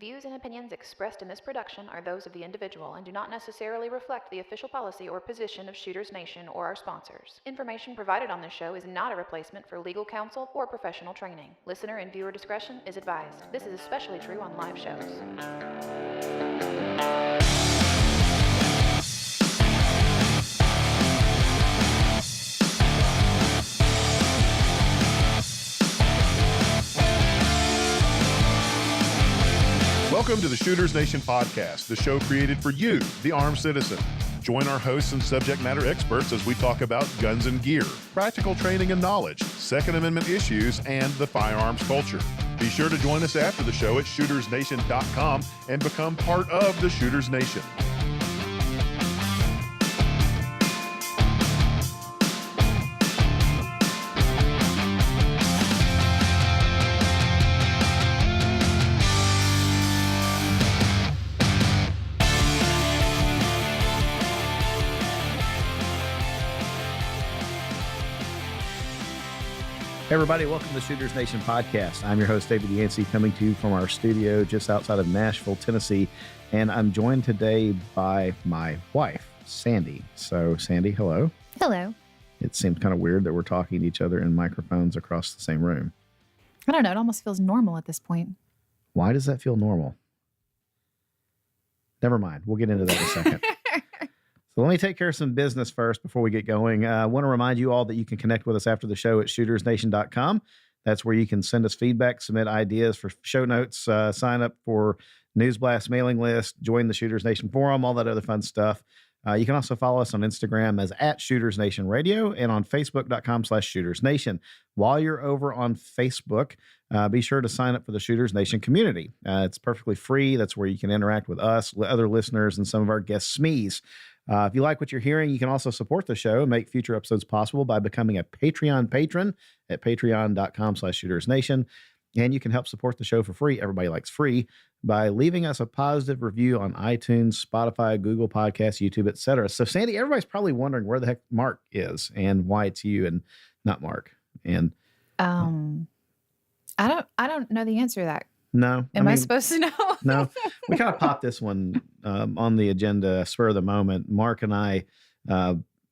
Views and opinions expressed in this production are those of the individual and do not necessarily reflect the official policy or position of Shooters Nation or our sponsors. Information provided on this show is not a replacement for legal counsel or professional training. Listener and viewer discretion is advised. This is especially true on live shows. Welcome to the Shooters Nation podcast, the show created for you, the armed citizen. Join our hosts and subject matter experts as we talk about guns and gear, practical training and knowledge, Second Amendment issues, and the firearms culture. Be sure to join us after the show at shootersnation.com and become part of the Shooters Nation. Hey everybody, welcome to the Shooters Nation podcast. I'm your host, David Yancey, coming to you from our studio just outside of Nashville, Tennessee. And I'm joined today by my wife, Sandy. So, Sandy, hello. Hello. It seems kind of weird that we're talking to each other in microphones across the same room. I don't know. It almost feels normal at this point. Why does that feel normal? Never mind. We'll get into that in a second. So let me take care of some business first before we get going. I want to remind you all that you can connect with us after the show at shootersnation.com. That's where you can send us feedback, submit ideas for show notes, sign up for News Blast mailing list, join the Shooters Nation forum, all that other fun stuff. You can also follow us on Instagram as @ShootersNationRadio and on Facebook.com/ShootersNation. While you're over on Facebook, be sure to sign up for the Shooters Nation community. It's perfectly free. That's where you can interact with us, other listeners, and some of our guest SMEs. If you like what you're hearing, you can also support the show and make future episodes possible by becoming a Patreon patron at patreon.com/ShootersNation. And you can help support the show for free. Everybody likes free by leaving us a positive review on iTunes, Spotify, Google Podcasts, YouTube, etc. So, Sandy, everybody's probably wondering where the heck Mark is and why it's you and not Mark. And I don't know the answer to that. no, Am I supposed to know? No, we kind of popped this one on the agenda, spur of the moment. Mark and I,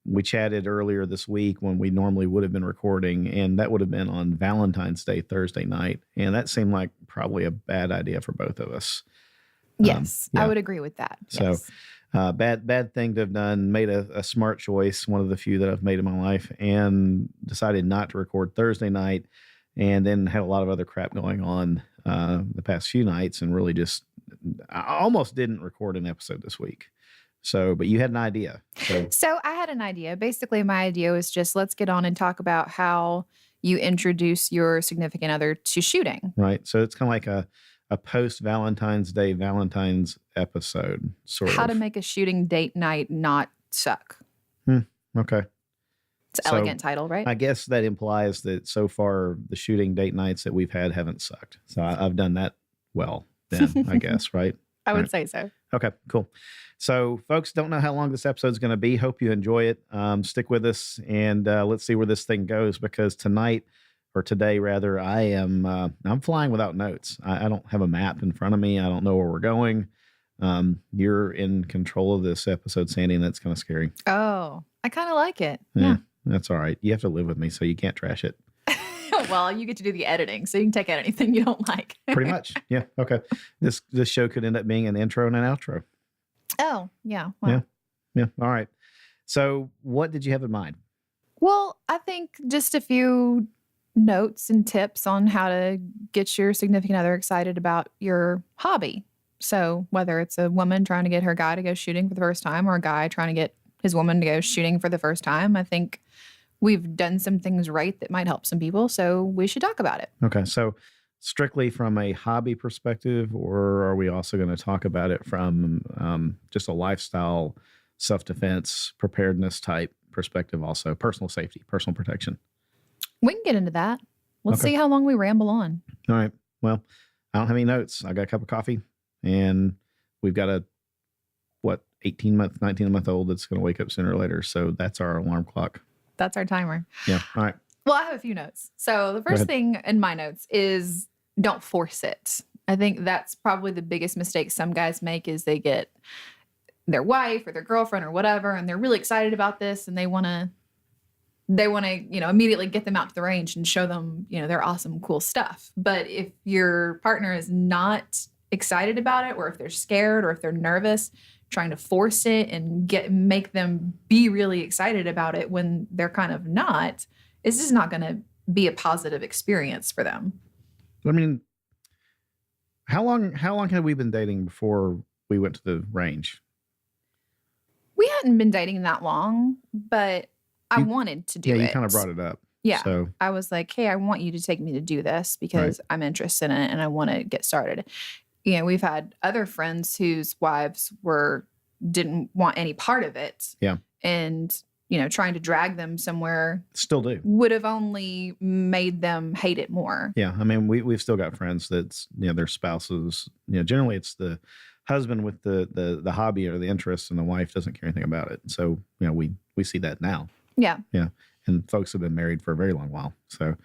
we chatted earlier this week when we normally would have been recording, and that would have been on Valentine's Day, Thursday night. And that seemed like probably a bad idea for both of us. Yes, yeah. I would agree with that. So Yes. bad thing to have done, made a smart choice, one of the few that I've made in my life, and decided not to record Thursday night, and then had a lot of other crap going on the past few nights, and really I almost didn't record an episode this week. So, but you had an idea. So I had an idea. Basically, my idea was just let's get on and talk about how you introduce your significant other to shooting. Right. So it's kind of like a post-Valentine's Day Valentine's episode, sort of. How to make a shooting date night not suck. Okay. It's an elegant title, right? I guess that implies that so far the shooting date nights that we've had haven't sucked. So I've done that well then, I guess, right? I would say so. Okay, cool. So folks, don't know how long this episode's going to be. Hope you enjoy it. Stick with us and let's see where this thing goes, because today rather, I'm flying without notes. I don't have a map in front of me. I don't know where we're going. You're in control of this episode, Sandy, and that's kind of scary. Oh, I kind of like it. Yeah. That's all right. You have to live with me, so you can't trash it. Well, you get to do the editing, so you can take out anything you don't like. Pretty much. Yeah. Okay. This show could end up being an intro and an outro. Oh, yeah. Well. Yeah. All right. So what did you have in mind? Well, I think just a few notes and tips on how to get your significant other excited about your hobby. So whether it's a woman trying to get her guy to go shooting for the first time or a guy trying to get his woman to go shooting for the first time, I think we've done some things right that might help some people. So we should talk about it. Okay. So strictly from a hobby perspective, or are we also going to talk about it from just a lifestyle, self-defense, preparedness type perspective also? Personal safety, personal protection. We can get into that. Let's Okay. see how long we ramble on. All right. Well, I don't have any notes. I got a cup of coffee, and we've got a 19-month-old that's going to wake up sooner or later. So that's our alarm clock. That's our timer. Yeah. All right. Well, I have a few notes. So the first thing in my notes is don't force it. I think that's probably the biggest mistake some guys make is they get their wife or their girlfriend or whatever, and they're really excited about this and they want to, immediately get them out to the range and show them, their awesome, cool stuff. But if your partner is not excited about it, or if they're scared, or if they're nervous, trying to force it and make them be really excited about it when they're kind of not, it's just not going to be a positive experience for them. I mean, how long had we been dating before we went to the range? We hadn't been dating that long, but I wanted to do it. Yeah, you kind of brought it up. Yeah. So I was like, hey, I want you to take me to do this because I'm interested in it and I want to get started. We've had other friends whose wives didn't want any part of it. Yeah. And, trying to drag them somewhere still do would have only made them hate it more. Yeah. I mean, we've still got friends that's, their spouses, generally it's the husband with the hobby or the interest and the wife doesn't care anything about it. So, we see that now. Yeah. Yeah. And folks have been married for a very long while. So,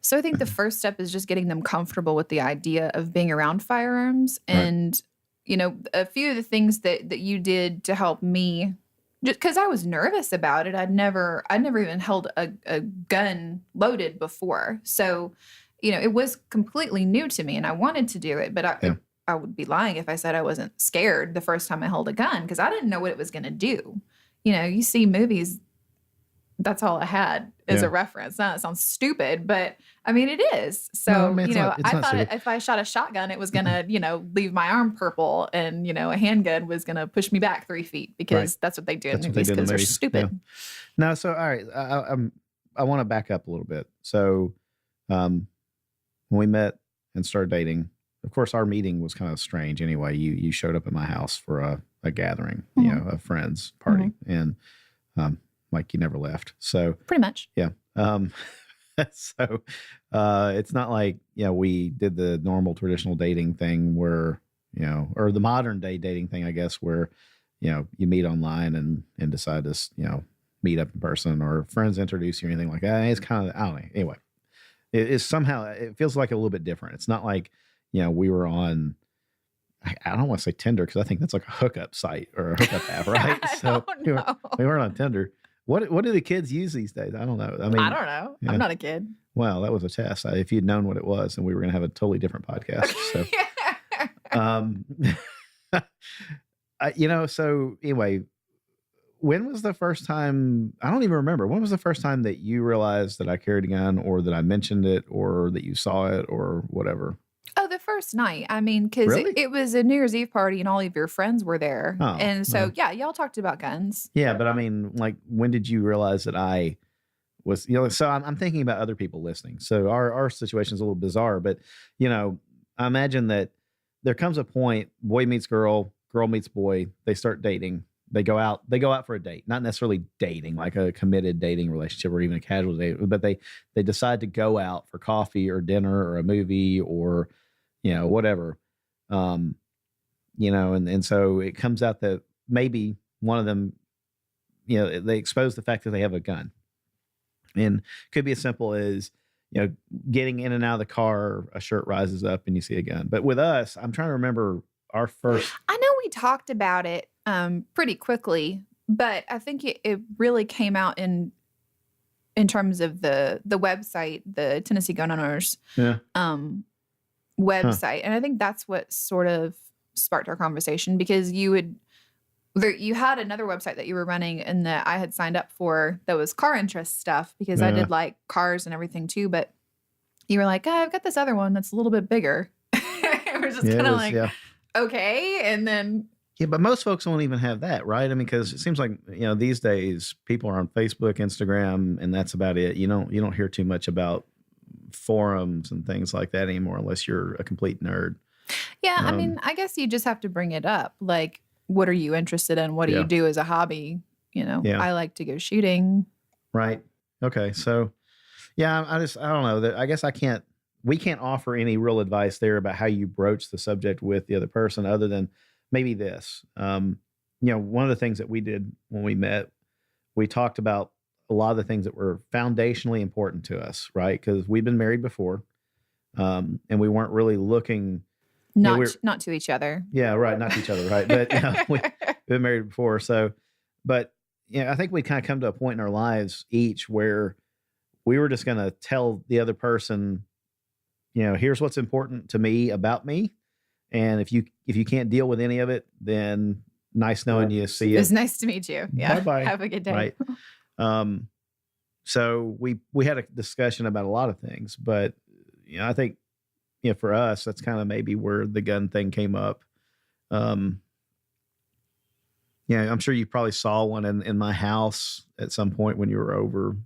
so I think the first step is just getting them comfortable with the idea of being around firearms. And, a few of the things that you did to help me, just because I was nervous about it. I'd never even held a gun loaded before. So, it was completely new to me and I wanted to do it, but I would be lying if I said I wasn't scared the first time I held a gun because I didn't know what it was going to do. You see movies, that's all I had as a reference. Now, that sounds stupid, but I mean, it is. So, no, I mean, I thought if I shot a shotgun, it was going to, leave my arm purple and, a handgun was going to push me back 3 feet because that's what they do in movies because they're stupid. Yeah. No, so, all right. I want to back up a little bit. So, when we met and started dating, of course, our meeting was kind of strange anyway. You showed up at my house for a gathering, a friend's party. And, like you never left. So pretty much. Yeah. So it's not like, we did the normal traditional dating thing where, or the modern day dating thing, I guess, where, you meet online and decide to, meet up in person or friends introduce you or anything like that. It's kind of, I don't know. Anyway, it feels like a little bit different. It's not like, we were on, I don't want to say Tinder because I think that's like a hookup site or a hookup app, right? So we weren't on Tinder. What do the kids use these days? I don't know. I mean, I don't know. Yeah. I'm not a kid. Well, that was a test. If you'd known what it was, and we were going to have a totally different podcast. So, so anyway, when was the first time? I don't even remember. When was the first time that you realized that I carried a gun, or that I mentioned it, or that you saw it, or whatever? Oh, the first night. I mean, because it was a New Year's Eve party and all of your friends were there. Oh, and so, y'all talked about guns. Yeah, but I mean, like, when did you realize that I was, so I'm thinking about other people listening. So our situation is a little bizarre, but, I imagine that there comes a point, boy meets girl, girl meets boy, they start dating. They go out for a date, not necessarily dating, like a committed dating relationship or even a casual date, but they decide to go out for coffee or dinner or a movie or, whatever, and so it comes out that maybe one of them, they expose the fact that they have a gun, and could be as simple as, getting in and out of the car, a shirt rises up and you see a gun. But with us, I'm trying to remember our first. I know we talked about it pretty quickly, but I think it really came out in terms of the website, the Tennessee Gun Owners website. And I think that's what sort of sparked our conversation because you had another website that you were running and that I had signed up for that was car interest stuff because I did like cars and everything too. But you were like, I've got this other one that's a little bit bigger. It was just kind of like, okay. And then. Yeah, but most folks won't even have that, right? I mean, because it seems like, these days people are on Facebook, Instagram, and that's about it. You don't hear too much about forums and things like that anymore unless you're a complete nerd. Yeah, I mean, I guess you just have to bring it up. Like, what are you interested in? What do you do as a hobby? I like to go shooting. Right. Okay. So, yeah, I don't know that. I guess we can't offer any real advice there about how you broach the subject with the other person other than maybe this. One of the things that we did when we met, we talked about a lot of the things that were foundationally important to us, right? Because we've been married before. And we weren't really looking. Not to each other. Yeah, right. Not to each other, right? But we've been married before, so. But I think we kind of come to a point in our lives each where we were just going to tell the other person, here's what's important to me about me, and if you can't deal with any of it, then nice knowing you. See you. It's nice to meet you. Yeah. Bye-bye. Have a good day. Right. So we had a discussion about a lot of things, but I think for us that's kind of maybe where the gun thing came up. I'm sure you probably saw one in my house at some point when you were over,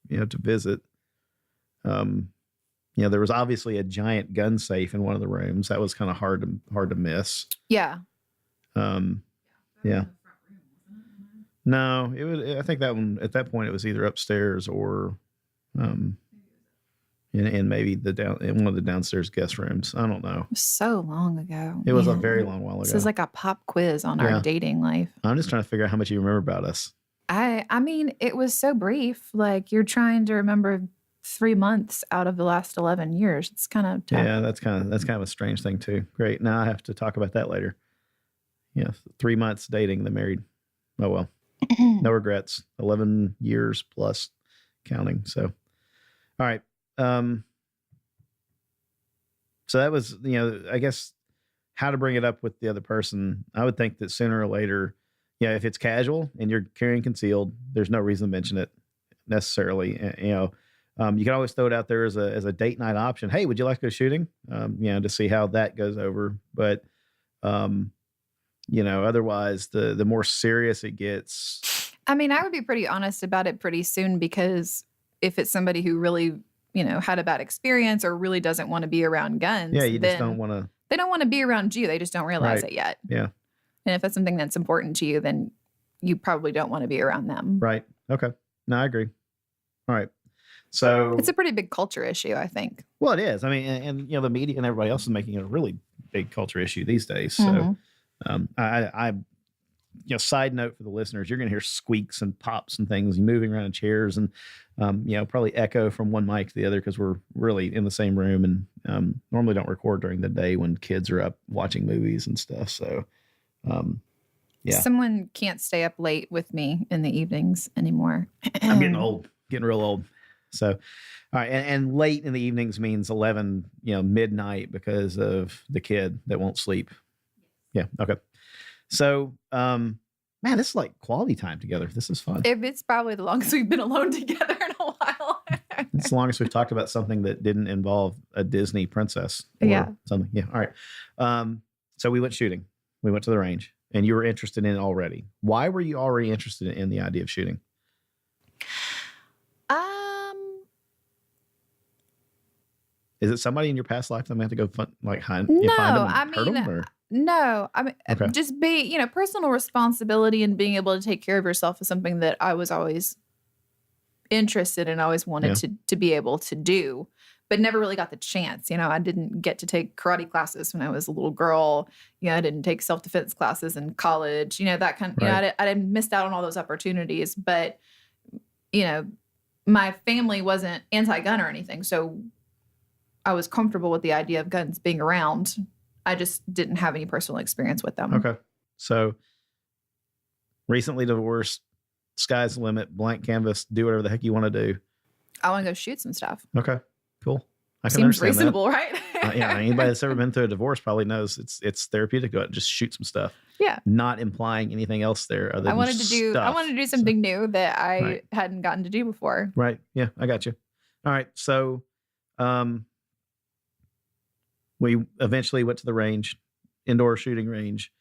to visit. There was obviously a giant gun safe in one of the rooms. That was kind of hard to miss. Yeah. Yeah. No, I think that one at that point it was either upstairs or, and maybe in one of the downstairs guest rooms. I don't know. So long ago. It was a very long while ago. This is like a pop quiz on our dating life. I'm just trying to figure out how much you remember about us. I mean, it was so brief. Like you're trying to remember 3 months out of the last 11 years. It's kind of tough. Yeah, that's kind of a strange thing too. Great. Now I have to talk about that later. 3 months dating, then married. Oh well. No regrets. 11 years plus counting. So, all right. So that was, I guess how to bring it up with the other person. I would think that sooner or later, if it's casual and you're carrying concealed, there's no reason to mention it necessarily. You can always throw it out there as a date night option. Hey, would you like to go shooting? To see how that goes over. But, otherwise the more serious it gets. I mean, I would be pretty honest about it pretty soon, because if it's somebody who really, had a bad experience or really doesn't want to be around guns. Yeah, you just don't want to. They don't want to be around you. They just don't realize it yet. Yeah. And if that's something that's important to you, then you probably don't want to be around them. Right. Okay. No, I agree. All right. So it's a pretty big culture issue, I think. Well, it is. I mean, and the media and everybody else is making it a really big culture issue these days. So, I side note for the listeners, you're going to hear squeaks and pops and things moving around in chairs and, probably echo from one mic to the other because we're really in the same room and normally don't record during the day when kids are up watching movies and stuff. So, yeah. Someone can't stay up late with me in the evenings anymore. I'm getting old, getting real old. So, all right. And late in the evenings means 11, midnight because of the kid that won't sleep. Yeah. Okay. So, man, this is like quality time together. This is fun. It's probably the longest we've been alone together in a while. It's the longest we've talked about something that didn't involve a Disney princess or something. Yeah. All right. So we went shooting. We went to the range and you were interested in it already. Why were you already interested in the idea of shooting? Is it somebody in your past life that may have to go find them and hurt them? Or? No, I mean, just personal responsibility and being able to take care of yourself is something that I was always interested in, always wanted to be able to do, but never really got the chance. I didn't get to take karate classes when I was a little girl. I didn't take self-defense classes in college, that kind of, I missed out on all those opportunities, but, my family wasn't anti-gun or anything. So I was comfortable with the idea of guns being around. I just didn't have any personal experience with them. Okay. So recently divorced, sky's the limit, blank canvas, do whatever the heck you want to do. I want to go shoot some stuff. Okay, cool. I can Seems understand reasonable, that. right? Yeah. Anybody that's ever been through a divorce probably knows it's therapeutic to go out and just shoot some stuff. Yeah. Not implying anything else there. I wanted to do something new that I hadn't gotten to do before. Right. Yeah. I got you. All right. So, we eventually went to the range, indoor shooting range,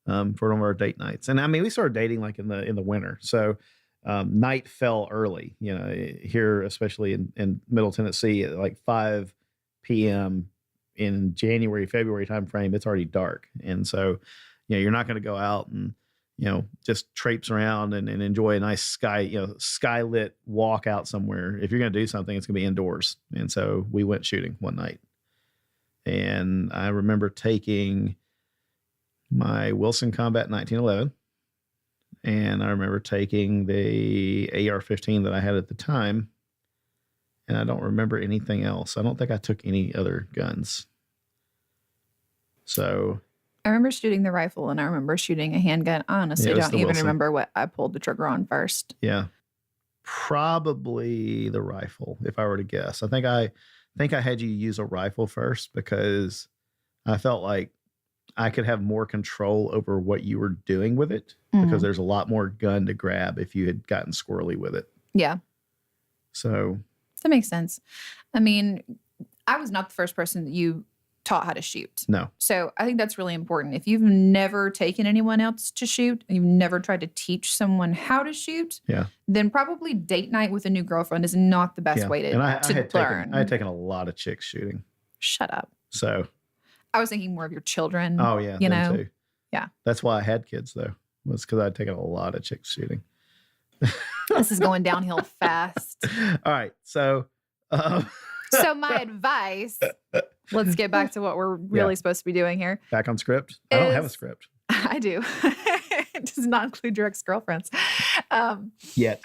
for one of our date nights. And I mean, we started dating like in the winter. So, night fell early, here, especially in Middle Tennessee at like 5 p.m. in January, February timeframe, it's already dark. And so, you're not going to go out and, just traipse around and enjoy a nice skylit walk out somewhere. If you're going to do something, it's going to be indoors. And so we went shooting one night. And I remember taking my Wilson Combat 1911. And I remember taking the AR-15 that I had at the time. and I don't remember anything else. I don't think I took any other guns. So I remember shooting the rifle and I remember shooting a handgun. I honestly it was don't the even Wilson. remember what I pulled the trigger on first. Yeah, probably the rifle, if I were to guess. I think I had you use a rifle first because I felt like I could have more control over what you were doing with it because there's a lot more gun to grab if you had gotten squirrely with it. Yeah. So That makes sense. I mean, I was not the first person that you taught how to shoot. no, So I think that's really important. If you've never taken anyone else to shoot, and you've never tried to teach someone how to shoot, yeah, then probably date night with a new girlfriend is not the best yeah. way to, And I to learn. I had taken a lot of chicks shooting. Shut up. So I was thinking more of your children. oh yeah, you them know? too. Yeah. That's why I had kids though, was because I'd taken a lot of chicks shooting. This is going downhill fast. All right, so So my advice, let's get back to what we're really supposed to be doing here. back on script. I don't have a Is- script I do. It does not include your ex-girlfriends. yet.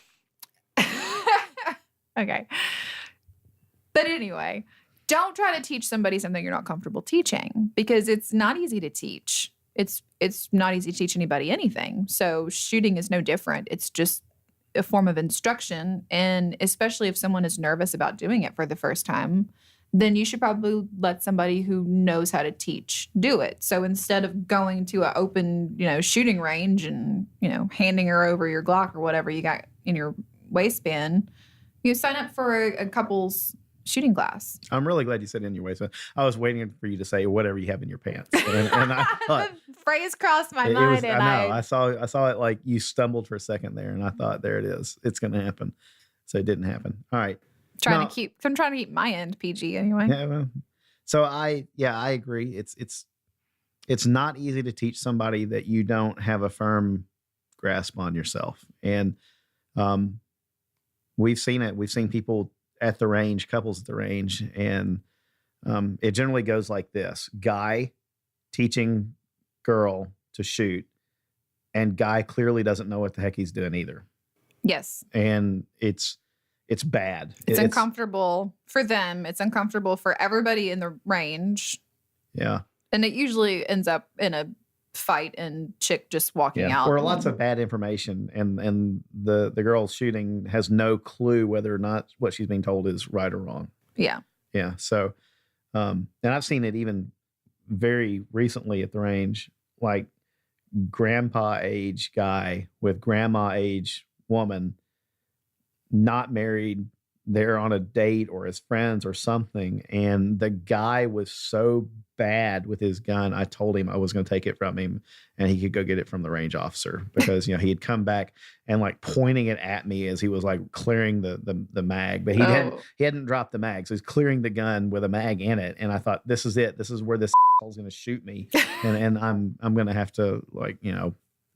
Okay. But anyway, don't try to teach somebody something you're not comfortable teaching because it's not easy to teach. It's not easy to teach anybody anything. So shooting is no different. It's just a form of instruction. And especially if someone is nervous about doing it for the first time, then you should probably let somebody who knows how to teach do it. So instead of going to an open, shooting range and, handing her over your Glock or whatever you got in your waistband, you sign up for a couple's shooting class. I'm really glad you said in your waistband. I was waiting for you to say whatever you have in your pants, and I thought The phrase crossed my it mind, was. and I know. I saw it like you stumbled for a second there, and I thought, there it is. It's going to happen. So it didn't happen. All right. I'm trying to keep my end PG anyway. Yeah. Well, so I agree. It's not easy to teach somebody that you don't have a firm grasp on yourself, and we've seen it. We've seen people at the range, couples at the range, and it generally goes like this: guy teaching girl to shoot, and guy clearly doesn't know what the heck he's doing either. Yes. And it's bad. It's uncomfortable for them. It's uncomfortable for everybody in the range. Yeah. And it usually ends up in a fight and chick just walking out. Or lots of bad information, and the girl shooting has no clue whether or not what she's being told is right or wrong. Yeah. Yeah. So, and I've seen it even very recently at the range, like grandpa age guy with grandma age woman, not married. They're on a date or as friends or something. And the guy was so bad with his gun. I told him I was going to take it from him and he could go get it from the range officer because, he had come back and like pointing it at me as he was like clearing the mag, but he hadn't dropped the mag. So he's clearing the gun with a mag in it. And I thought, this is it. This is where this is going to shoot me. And I'm going to have to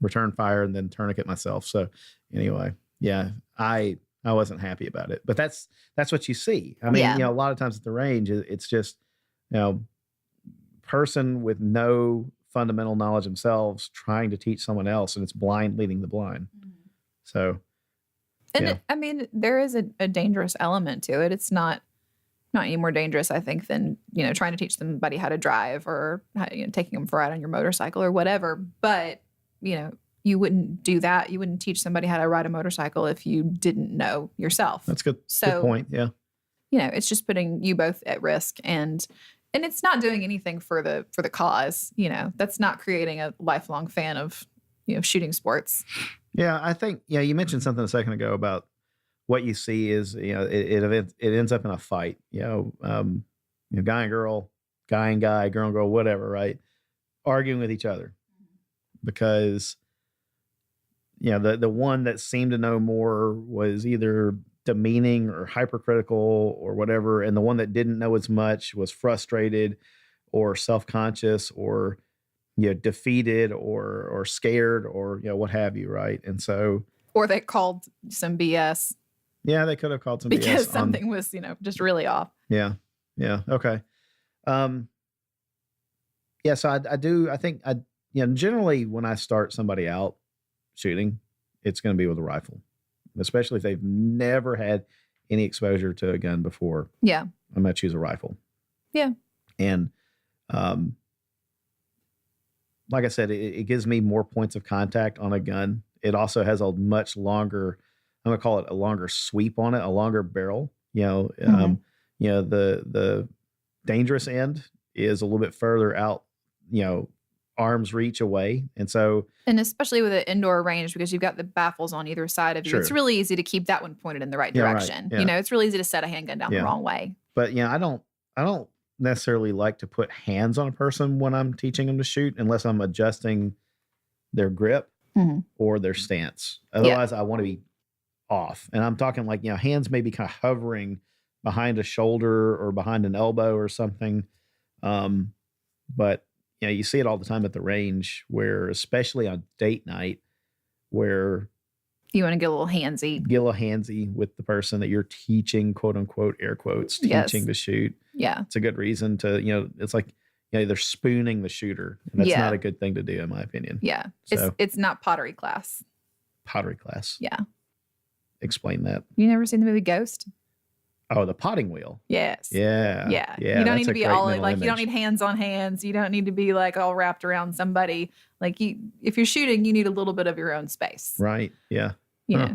return fire and then tourniquet myself. So anyway, yeah, I wasn't happy about it, but that's what you see. I mean, a lot of times at the range, it's just, person with no fundamental knowledge themselves trying to teach someone else, and it's blind leading the blind. So, there is a dangerous element to it. It's not any more dangerous, I think, than, trying to teach somebody how to drive or taking them for a ride on your motorcycle or whatever. But, you wouldn't do that. You wouldn't teach somebody how to ride a motorcycle if you didn't know yourself. That's good. Good point. Yeah. It's just putting you both at risk, and it's not doing anything for the cause. That's not creating a lifelong fan of, shooting sports. Yeah. I think, you mentioned something a second ago about what you see is, it ends up in a fight, guy and girl, guy and guy, girl and girl, whatever, right? Arguing with each other because, the one that seemed to know more was either demeaning or hypercritical or whatever. And the one that didn't know as much was frustrated or self-conscious or, defeated or scared or, what have you. Right. And so, or they called some BS. Yeah. They could have called some because BS something was, just really off. Yeah. Yeah. Okay. So I think generally when I start somebody out shooting, it's going to be with a rifle, especially if they've never had any exposure to a gun before, Yeah. I'm going to choose a rifle. Yeah. And like I said, it gives me more points of contact on a gun. It also has a much longer, I'm going to call it a longer sweep on it, a longer barrel. The dangerous end is a little bit further out, arm's reach away. And so, and especially with an indoor range, because you've got the baffles on either side of you, it's really easy to keep that one pointed in the right direction. Right. Yeah. It's really easy to set a handgun down the wrong way. But I don't necessarily like to put hands on a person when I'm teaching them to shoot, unless I'm adjusting their grip or their stance. Otherwise, I want to be off. And I'm talking like, hands maybe kind of hovering behind a shoulder or behind an elbow or something. But you see it all the time at the range, where, especially on date night, where you want to get a little handsy with the person that you're teaching, quote unquote, air quotes, teaching to shoot. Yeah. It's a good reason to, it's like, they're spooning the shooter. And that's not a good thing to do, in my opinion. Yeah. So, it's not pottery class. Pottery class. Yeah. Explain that. You never seen the movie Ghost? Oh, the potting wheel. Yes. Yeah. Yeah. Yeah. You don't need to be all like, image. you don't need hands on hands. You don't need to be like all wrapped around somebody. Like if you're shooting, you need a little bit of your own space. Right. Yeah. Yeah.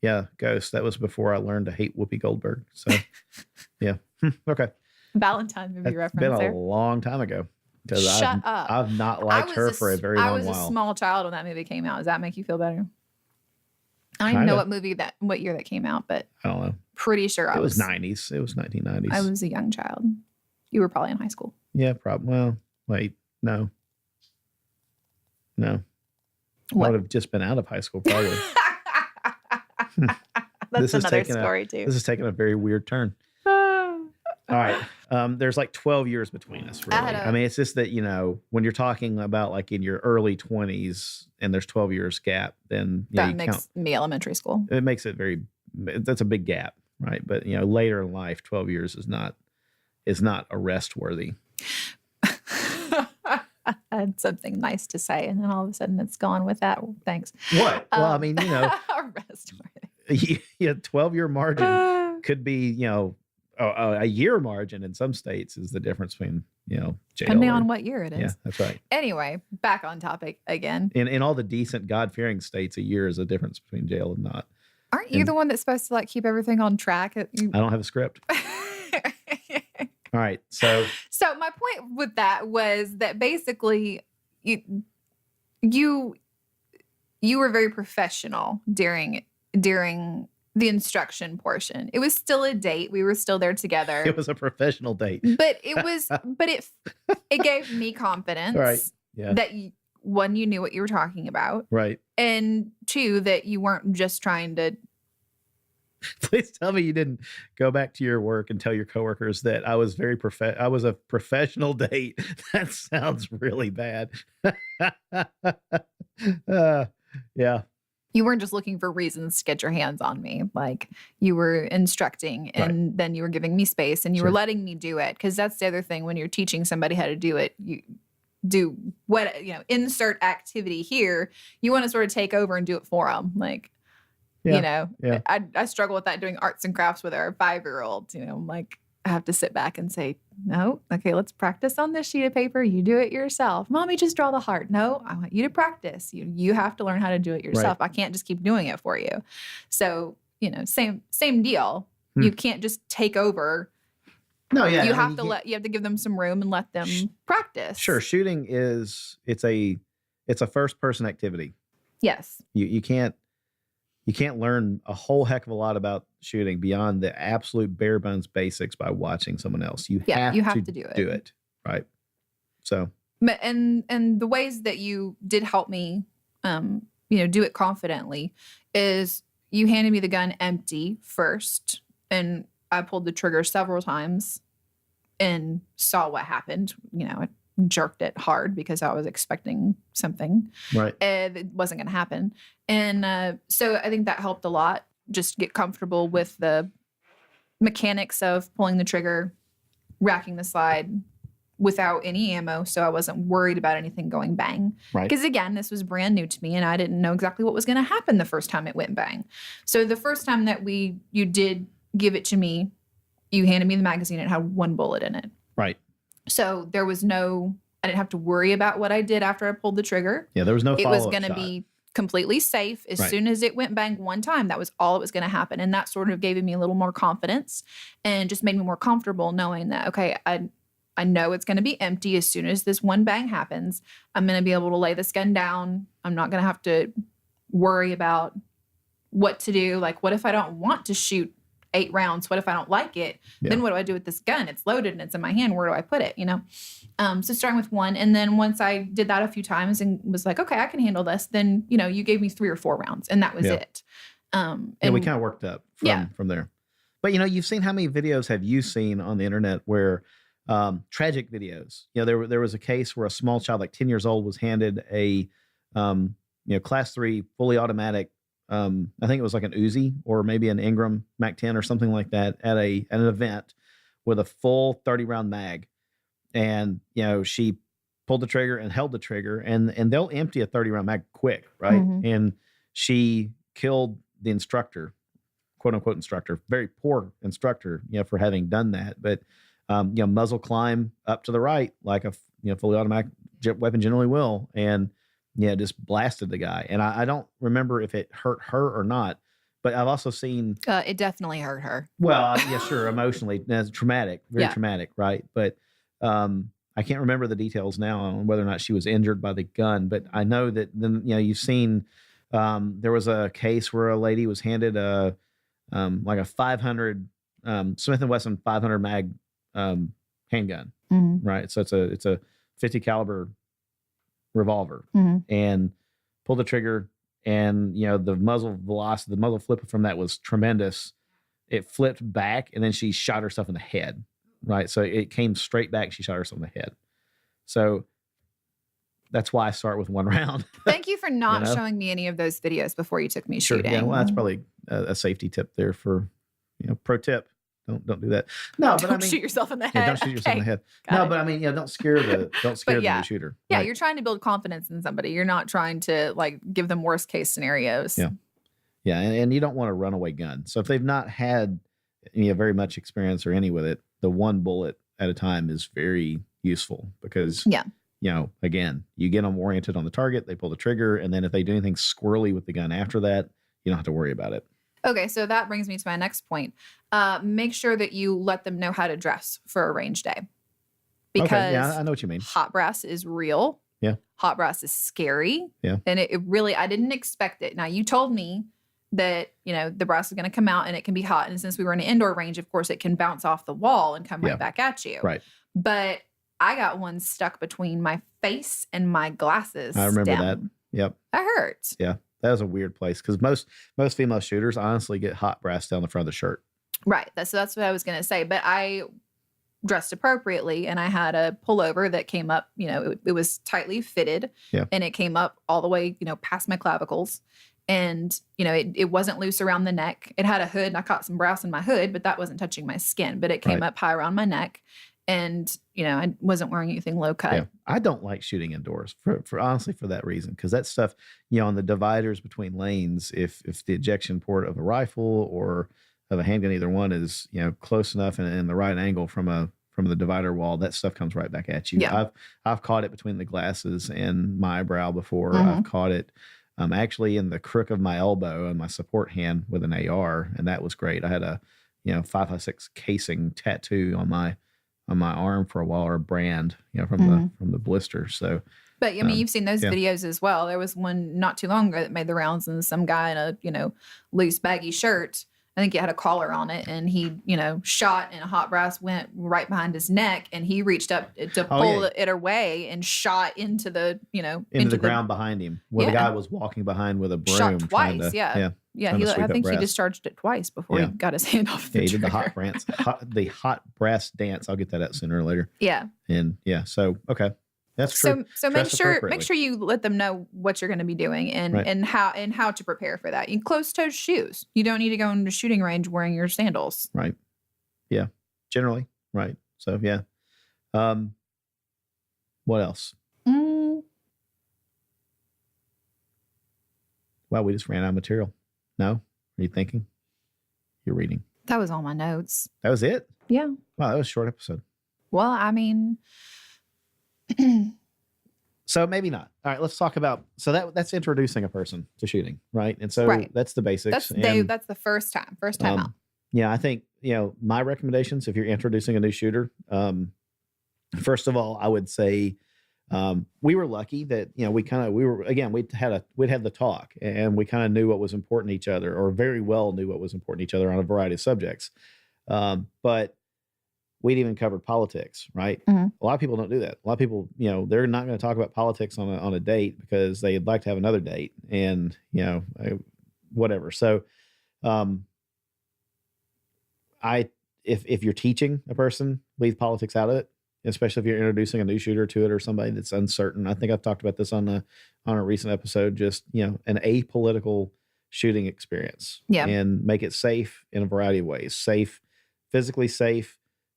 Yeah. Ghost. That was before I learned to hate Whoopi Goldberg. So, yeah. Okay. Valentine movie reference been there. A long time ago. Shut up. I've not liked her for a very long while. I was a small child when that movie came out. Does that make you feel better? I don't even know what year that came out, but I don't know. Pretty sure it was 90s. It was 1990s. I was a young child. You were probably in high school. Yeah, probably. Well, wait, no. I would have just been out of high school, probably. That's another story, too. This is taking a very weird turn. All right. There's like 12 years between us, really. I mean, it's just that, when you're talking about like in your early 20s and there's 12 years gap, then that makes me elementary school. It makes it that's a big gap, right? But, later in life, 12 years is not arrest worthy. I had something nice to say, and then all of a sudden it's gone with that. Thanks. What? Well, I mean, arrest worthy. 12-year margin could be, a year margin in some states is the difference between, jail. Depending on what year it is. Yeah, that's right. Anyway, back on topic again. In all the decent, God-fearing states, a year is a difference between jail and not. Aren't you the one that's supposed to like keep everything on track? I don't have a script. All right. So my point with that was that basically you were very professional during the instruction portion. It was still a date. We were still there together. It was a professional date. But it gave me confidence. Right. Yeah. That one, you knew what you were talking about. Right. And two, that you weren't just trying to. Please tell me you didn't go back to your work and tell your coworkers that I was I was a professional date. That sounds really bad. Yeah. You weren't just looking for reasons to get your hands on me. Like you were instructing and then you were giving me space and you were letting me do it. Because that's the other thing when you're teaching somebody how to do it, you do what, insert activity here. You want to sort of take over and do it for them. Like, I struggle with that doing arts and crafts with our 5-year-olds. I'm like, I have to sit back and say, no, okay, let's practice on this sheet of paper. You do it yourself. Mommy, just draw the heart. No, I want you to practice. You have to learn how to do it yourself. Right. I can't just keep doing it for you. So, same deal. You can't just take over. No, yeah. You have to give them some room and let them practice. Sure. Shooting it's a first person activity. Yes. You can't learn a whole heck of a lot about shooting beyond the absolute bare bones basics by watching someone else. You have to do it. Right. So, and the ways that you did help me, do it confidently is you handed me the gun empty first and I pulled the trigger several times and saw what happened. I jerked it hard because I was expecting something. Right. It wasn't going to happen. And so I think that helped a lot. Just get comfortable with the mechanics of pulling the trigger, racking the slide without any ammo. So I wasn't worried about anything going bang. Right. Because again, this was brand new to me and I didn't know exactly what was going to happen the first time it went bang. So the first time that you did give it to me. You handed me the magazine. It had one bullet in it. Right. So there was I didn't have to worry about what I did after I pulled the trigger. Yeah, there was no It follow-up was going to shot. be completely safe. As Right. soon as it went bang one time, that was all that was going to happen. And that sort of gave me a little more confidence and just made me more comfortable knowing that, okay, I know it's going to be empty as soon as this one bang happens. I'm going to be able to lay this gun down. I'm not going to have to worry about what to do. Like, what if I don't want to shoot 8 rounds? What if I don't like it? Yeah. Then what do I do with this gun? It's loaded and it's in my hand. Where do I put it? You know? So starting with 1. And then once I did that a few times and was like, okay, I can handle this. Then, you know, you gave me 3 or 4 rounds and that was Yeah. it. And we kind of worked up from there. But, you know, you've seen, how many videos have you seen on the internet where tragic videos? You know, there was a case where a small child, like 10 years old, was handed a, class 3 fully automatic, I think it was like an Uzi or maybe an Ingram Mac 10 or something like that at an event with a full 30 round mag. And, you know, she pulled the trigger and held the trigger, and they'll empty a 30 round mag quick. Right. Mhm. And she killed the instructor, quote unquote instructor, very poor instructor, you know, for having done that. But, muzzle climb up to the right, like a, fully automatic weapon generally will. And, just blasted the guy. And I don't remember if it hurt her or not, but I've also seen. It definitely hurt her. Well, yeah, sure. Emotionally, that's traumatic, very traumatic. Right. But, I can't remember the details now on whether or not she was injured by the gun, but I know that then, you've seen, there was a case where a lady was handed like a 500, Smith & Wesson 500 mag, handgun. Mm-hmm. Right. So it's a 50 caliber revolver, Mm-hmm. and pulled the trigger, and, the muzzle velocity, the muzzle flip from that was tremendous. It flipped back, and then she shot herself in the head. Right. So it came straight back. She shot herself in the head. So that's why I start with 1 round. Thank you for not You know? showing me any of those videos before you took me Sure. shooting. Yeah. Well, that's probably a safety tip there for, pro tip. Don't do that. No, but Don't shoot yourself in the head. Yeah, don't shoot yourself in the head. Got No, it. but I mean, don't scare the new shooter. Yeah, Right. you're trying to build confidence in somebody. You're not trying to give them worst case scenarios. Yeah. Yeah, and you don't want a runaway gun. So if they've not had very much experience or any with it, the 1 bullet at a time is very useful because again, you get them oriented on the target, they pull the trigger, and then if they do anything squirrely with the gun after that, you don't have to worry about it. Okay, so that brings me to my next point. Make sure that you let them know how to dress for a range day. Because okay, yeah, I know what you mean. hot brass is real. Yeah. Hot brass is scary. Yeah. And it really, I didn't expect it. Now, you told me that, the brass is going to come out and it can be hot. And since we were in an indoor range, of course, it can bounce off the wall and come right back at you. Right. But I got one stuck between my face and my glasses. I remember stem. that. Yep. That hurts. Yeah. That was a weird place because most female shooters honestly get hot brass down the front of the shirt. Right. That's what I was going to say. But I dressed appropriately and I had a pullover that came up, it was tightly fitted. Yeah. And it came up all the way, past my clavicles. And, it wasn't loose around the neck. It had a hood and I caught some brass in my hood, but that wasn't touching my skin. But it came up high around my neck. And, I wasn't wearing anything low cut. Yeah. I don't like shooting indoors for honestly for that reason. Cause that stuff, on the dividers between lanes, if the ejection port of a rifle or of a handgun, either one is, close enough and in the right angle from the divider wall, that stuff comes right back at you. Yeah. I've caught it between the glasses and my eyebrow before. Mhm. I've caught it actually in the crook of my elbow and my support hand with an AR. And that was great. I had a, 5.56 casing tattoo on my arm for a while, or a brand, from the blister. So, but you've seen those videos as well. There was one not too long ago that made the rounds, and some guy in a, loose baggy shirt, I think it had a collar on it, and he, shot, and a hot brass went right behind his neck, and he reached up to pull it away and shot into the, into the ground behind him, where the guy was walking behind with a broom. Shot twice. Yeah. I think he discharged it twice before he got his hand off the he did the trigger. hot brass dance. I'll get that out sooner or later. Yeah. And so okay. That's true. So make sure you let them know what you're going to be doing and how to prepare for that. You closed-toed shoes. You don't need to go into shooting range wearing your sandals. Right. Yeah. Generally. Right. So yeah. What else? Wow, we just ran out of material. No? Are you thinking? You're reading. That was all my notes. That was it? Yeah. Wow, that was a short episode. Well, I mean, So maybe not. All right, let's talk about, so that's introducing a person to shooting, right? And so Right. that's the basics. that's the first time out. Yeah, I think, my recommendations, if you're introducing a new shooter, first of all, I would say we were lucky that, we'd had the talk and we kind of knew what was important to each other, or very well knew what was important to each other on a variety of subjects. But we'd even covered politics, right? Mm-hmm. A lot of people don't do that. A lot of people, they're not going to talk about politics on a date because they'd like to have another date and, whatever. So, if you're teaching a person, leave politics out of it, especially if you're introducing a new shooter to it or somebody that's uncertain. I think I've talked about this on a recent episode, just, an apolitical shooting experience, and make it safe in a variety of ways. Safe, physically safe,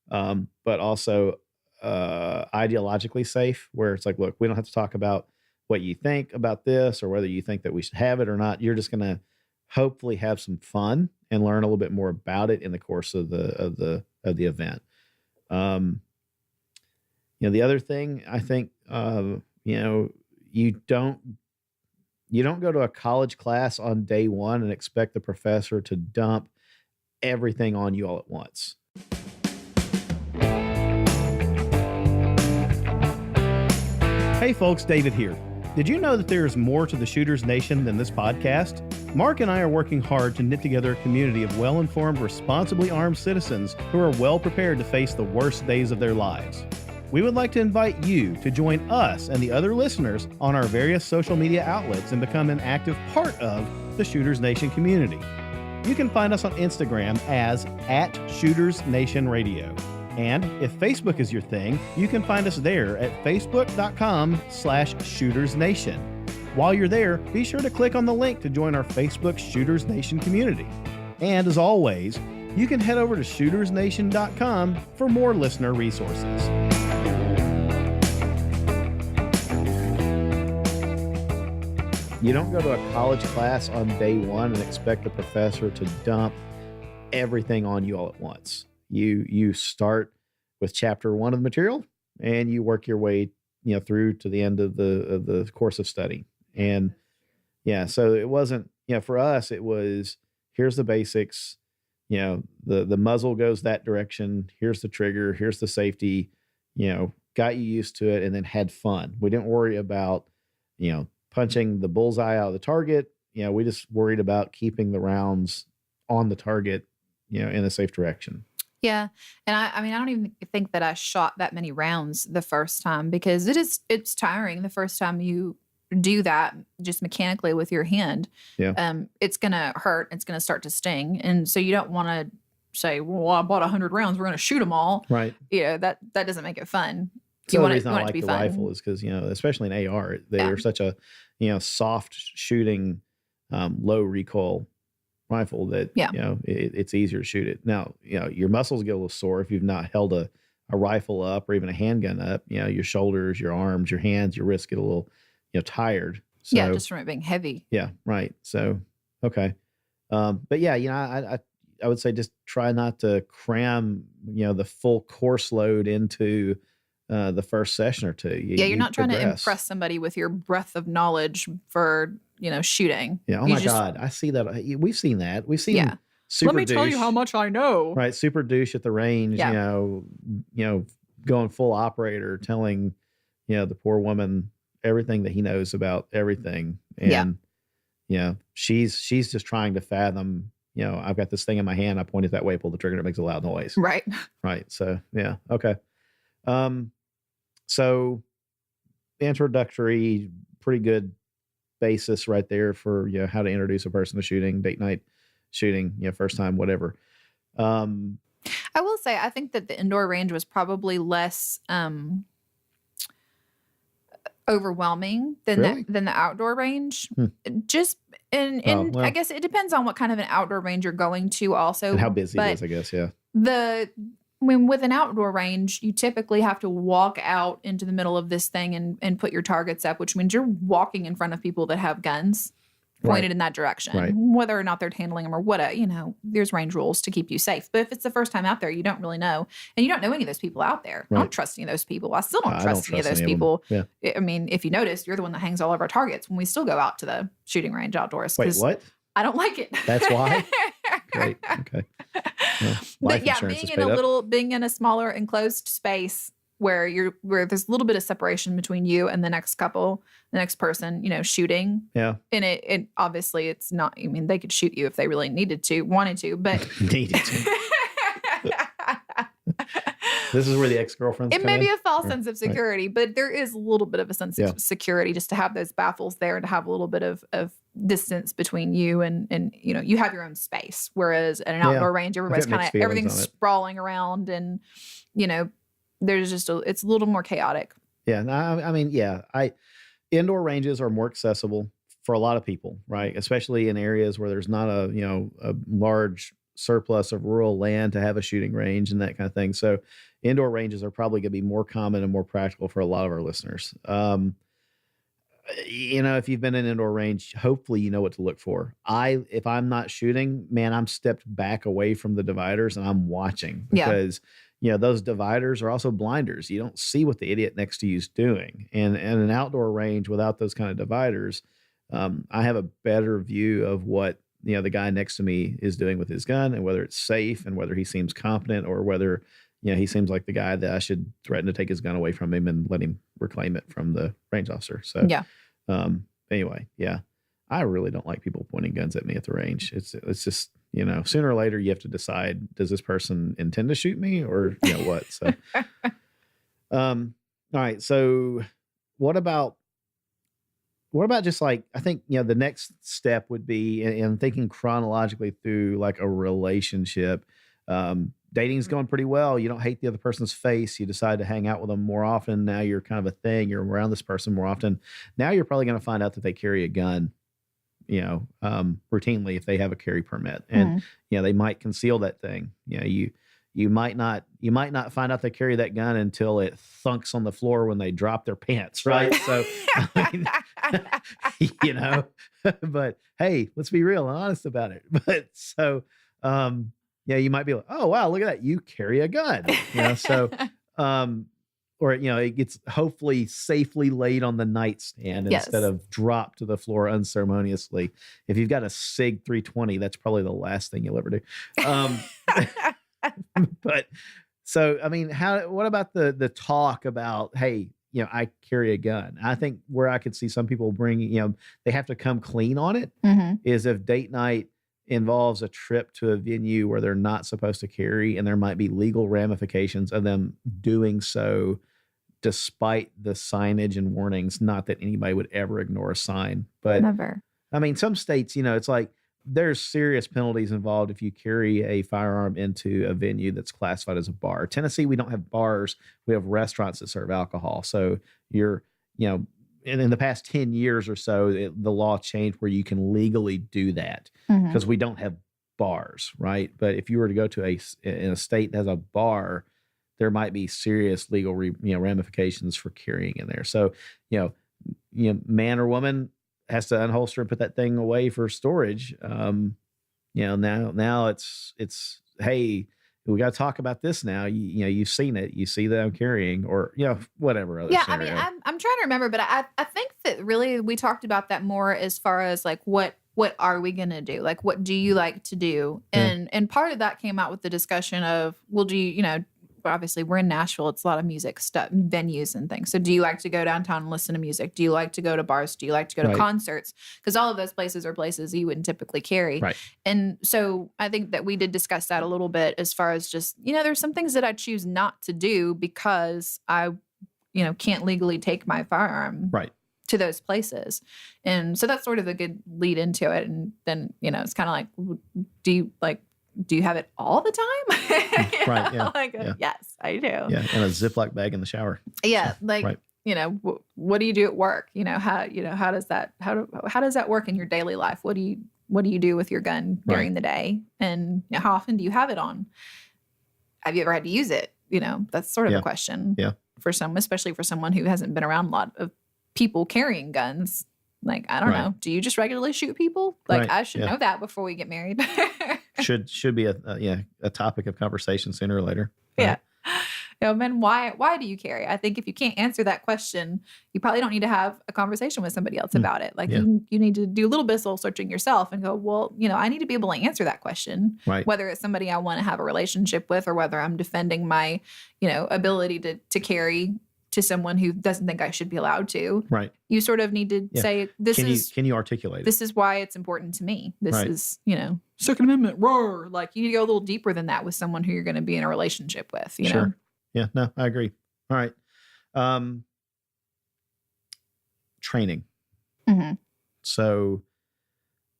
but also ideologically safe, where it's like, look, we don't have to talk about what you think about this or whether you think that we should have it or not. You're just going to hopefully have some fun and learn a little bit more about it in the course of the event. The other thing I think, you don't go to a college class on day one and expect the professor to dump everything on you all at once. Hey folks, David here. Did you know that there is more to the Shooters Nation than this podcast? Mark and I are working hard to knit together a community of well-informed, responsibly armed citizens who are well prepared to face the worst days of their lives. We would like to invite you to join us and the other listeners on our various social media outlets and become an active part of the Shooters Nation community. You can find us on Instagram as @ShootersNationRadio. And if Facebook is your thing, you can find us there at facebook.com/ShootersNation. While you're there, be sure to click on the link to join our Facebook Shooters Nation community. And as always, you can head over to shootersnation.com for more listener resources. You don't go to a college class on day one and expect the professor to dump everything on you all at once. You start with chapter 1 of the material and you work your way, through to the end of the course of study. And so it wasn't, for us, it was, here's the basics, the muzzle goes that direction. Here's the trigger. Here's the safety, got you used to it and then had fun. We didn't worry about, punching the bullseye out of the target. We just worried about keeping the rounds on the target, in a safe direction. Yeah. And I don't even think that I shot that many rounds the first time, because it's tiring the first time you do that just mechanically with your hand. Yeah. It's going to hurt. It's going to start to sting. And so you don't want to say, well, I bought 100 rounds. We're going to shoot them all. Right. That doesn't make it fun. So the reason I like the rifle is because, especially in AR, they're such a, soft shooting, low recoil rifle that, it's easier to shoot it. Now, your muscles get a little sore if you've not held a rifle up or even a handgun up. Your shoulders, your arms, your hands, your wrists get a little, tired. So, just from it being heavy. Yeah, right. So, okay. But yeah, I would say just try not to cram, the full course load into the first session or two. You're not trying to impress somebody with your breadth of knowledge for, shooting. Yeah. Oh my God. I see that. We've seen that. We've seen super Let me tell you how much I know. Right. Super douche at the range, going full operator, telling, the poor woman everything that he knows about everything. And, she's just trying to fathom, I've got this thing in my hand. I point it that way, pull the trigger, and it makes a loud noise. Right. Right. So, yeah. Okay. So introductory, pretty good basis right there for, how to introduce a person to shooting, date night shooting, first time, whatever. I will say, I think that the indoor range was probably less, overwhelming than the outdoor range. Just, I guess it depends on what kind of an outdoor range you're going to also. And how busy it is, I guess. Yeah. With an outdoor range, you typically have to walk out into the middle of this thing and put your targets up, which means you're walking in front of people that have guns. pointed in that direction, Right. whether or not they're handling them or what, there's range rules to keep you safe. But if it's the first time out there, you don't really know, and you don't know any of those people out there. I Right. don't trust any of those people. I still don't I trust any of those people. Yeah. I mean, if you notice, you're the one that hangs all of our targets when we still go out to the shooting range outdoors. Wait, 'Cause what? I don't like it. That's why? Great. Okay. Well, life But yeah, insurance is being in paid up. being in a smaller enclosed space where there's a little bit of separation between you and the next person, shooting. Yeah. And it obviously it's not, I mean, they could shoot you if they really wanted to, but Needed to. This is where the ex-girlfriends it come may be in? a false Or- sense of security, but there is a little bit of a sense of security just to have those baffles there and to have a little bit of distance between you and you have your own space. Whereas at an outdoor range, everybody's mixed kind of feelings everything's on it. sprawling around and there's just it's a little more chaotic. Yeah. No, I mean, yeah. Indoor ranges are more accessible for a lot of people, right? Especially in areas where there's not a large surplus of rural land to have a shooting range and that kind of thing. So indoor ranges are probably going to be more common and more practical for a lot of our listeners. If you've been in an indoor range, hopefully you know what to look for. If I'm not shooting, man, I'm stepped back away from the dividers and I'm watching because those dividers are also blinders. You don't see what the idiot next to you is doing. And an outdoor range without those kind of dividers, I have a better view of what the guy next to me is doing with his gun and whether it's safe and whether he seems competent or whether he seems like the guy that I should threaten to take his gun away from him and let him reclaim it from the range officer. So anyway, I really don't like people pointing guns at me at the range. It's just sooner or later you have to decide, does this person intend to shoot me or what? So all right, so what about just like, I think, the next step would be in thinking chronologically through like a relationship. Dating's going pretty well. You don't hate the other person's face. You decide to hang out with them more often. Now you're kind of a thing. You're around this person more often. Now you're probably going to find out that they carry a gun, routinely if they have a carry permit. And, they might conceal that thing. You might not find out they carry that gun until it thunks on the floor when they drop their pants, right? So, but hey, let's be real and honest about it. But so, you might be like, oh wow, look at that, you carry a gun, So, or it gets hopefully safely laid on the nightstand instead of dropped to the floor unceremoniously. If you've got a Sig 320, that's probably the last thing you'll ever do. But so, I mean, what about the talk about, hey, I carry a gun? I think where I could see some people bring, they have to come clean on it is if date night involves a trip to a venue where they're not supposed to carry, and there might be legal ramifications of them doing so despite the signage and warnings. Not that anybody would ever ignore a sign, but never. I mean, some states, it's like, there's serious penalties involved if you carry a firearm into a venue that's classified as a bar. Tennessee, we don't have bars. We have restaurants that serve alcohol. So you're, and in the past 10 years or so, the law changed where you can legally do that because we don't have bars, right? But if you were to go to in a state that has a bar, there might be serious legal ramifications for carrying in there. So, man or woman has to unholster and put that thing away for storage. Now it's hey, we got to talk about this now. You've seen it. You see that I'm carrying, or whatever other scenario. I mean, I'm trying to remember, but I think that really we talked about that more as far as like what are we gonna do? Like, what do you like to do? And part of that came out with the discussion of, well, do you obviously we're in Nashville. It's a lot of music stuff, venues and things. So do you like to go downtown and listen to music? Do you like to go to bars? Do you like to go to concerts? Because all of those places are places you wouldn't typically carry. Right. And so I think that we did discuss that a little bit as far as just, there's some things that I choose not to do because I, can't legally take my firearm to those places. And so that's sort of a good lead into it. And then, it's kind of like, do you have it all the time? Right. Yeah. Yes, I do. Yeah. And a Ziploc bag in the shower. Yeah. Like, what do you do at work? How does that work in your daily life? What do you do with your gun during the day? And how often do you have it on? Have you ever had to use it? That's sort of a question. Yeah. For some, especially for someone who hasn't been around a lot of people carrying guns, Like, I don't Right. know. Do you just regularly shoot people? Like, Right. I should Yeah. know that before we get married. Should be a topic of conversation sooner or later. Yeah. Man, why do you carry? I think if you can't answer that question, you probably don't need to have a conversation with somebody else about it. Like Yeah. you need to do a little bit of soul searching yourself and go, well, I need to be able to answer that question. Right. Whether it's somebody I want to have a relationship with or whether I'm defending my, ability to carry to someone who doesn't think I should be allowed to. Right. You sort of need to Yeah. say, Can you articulate it? this is why it's important to me. This Right. is, Second Amendment, roar. Like you need to go a little deeper than that with someone who you're going to be in a relationship with, you know? Sure. Yeah, no, I agree. All right. Training. Mhm. So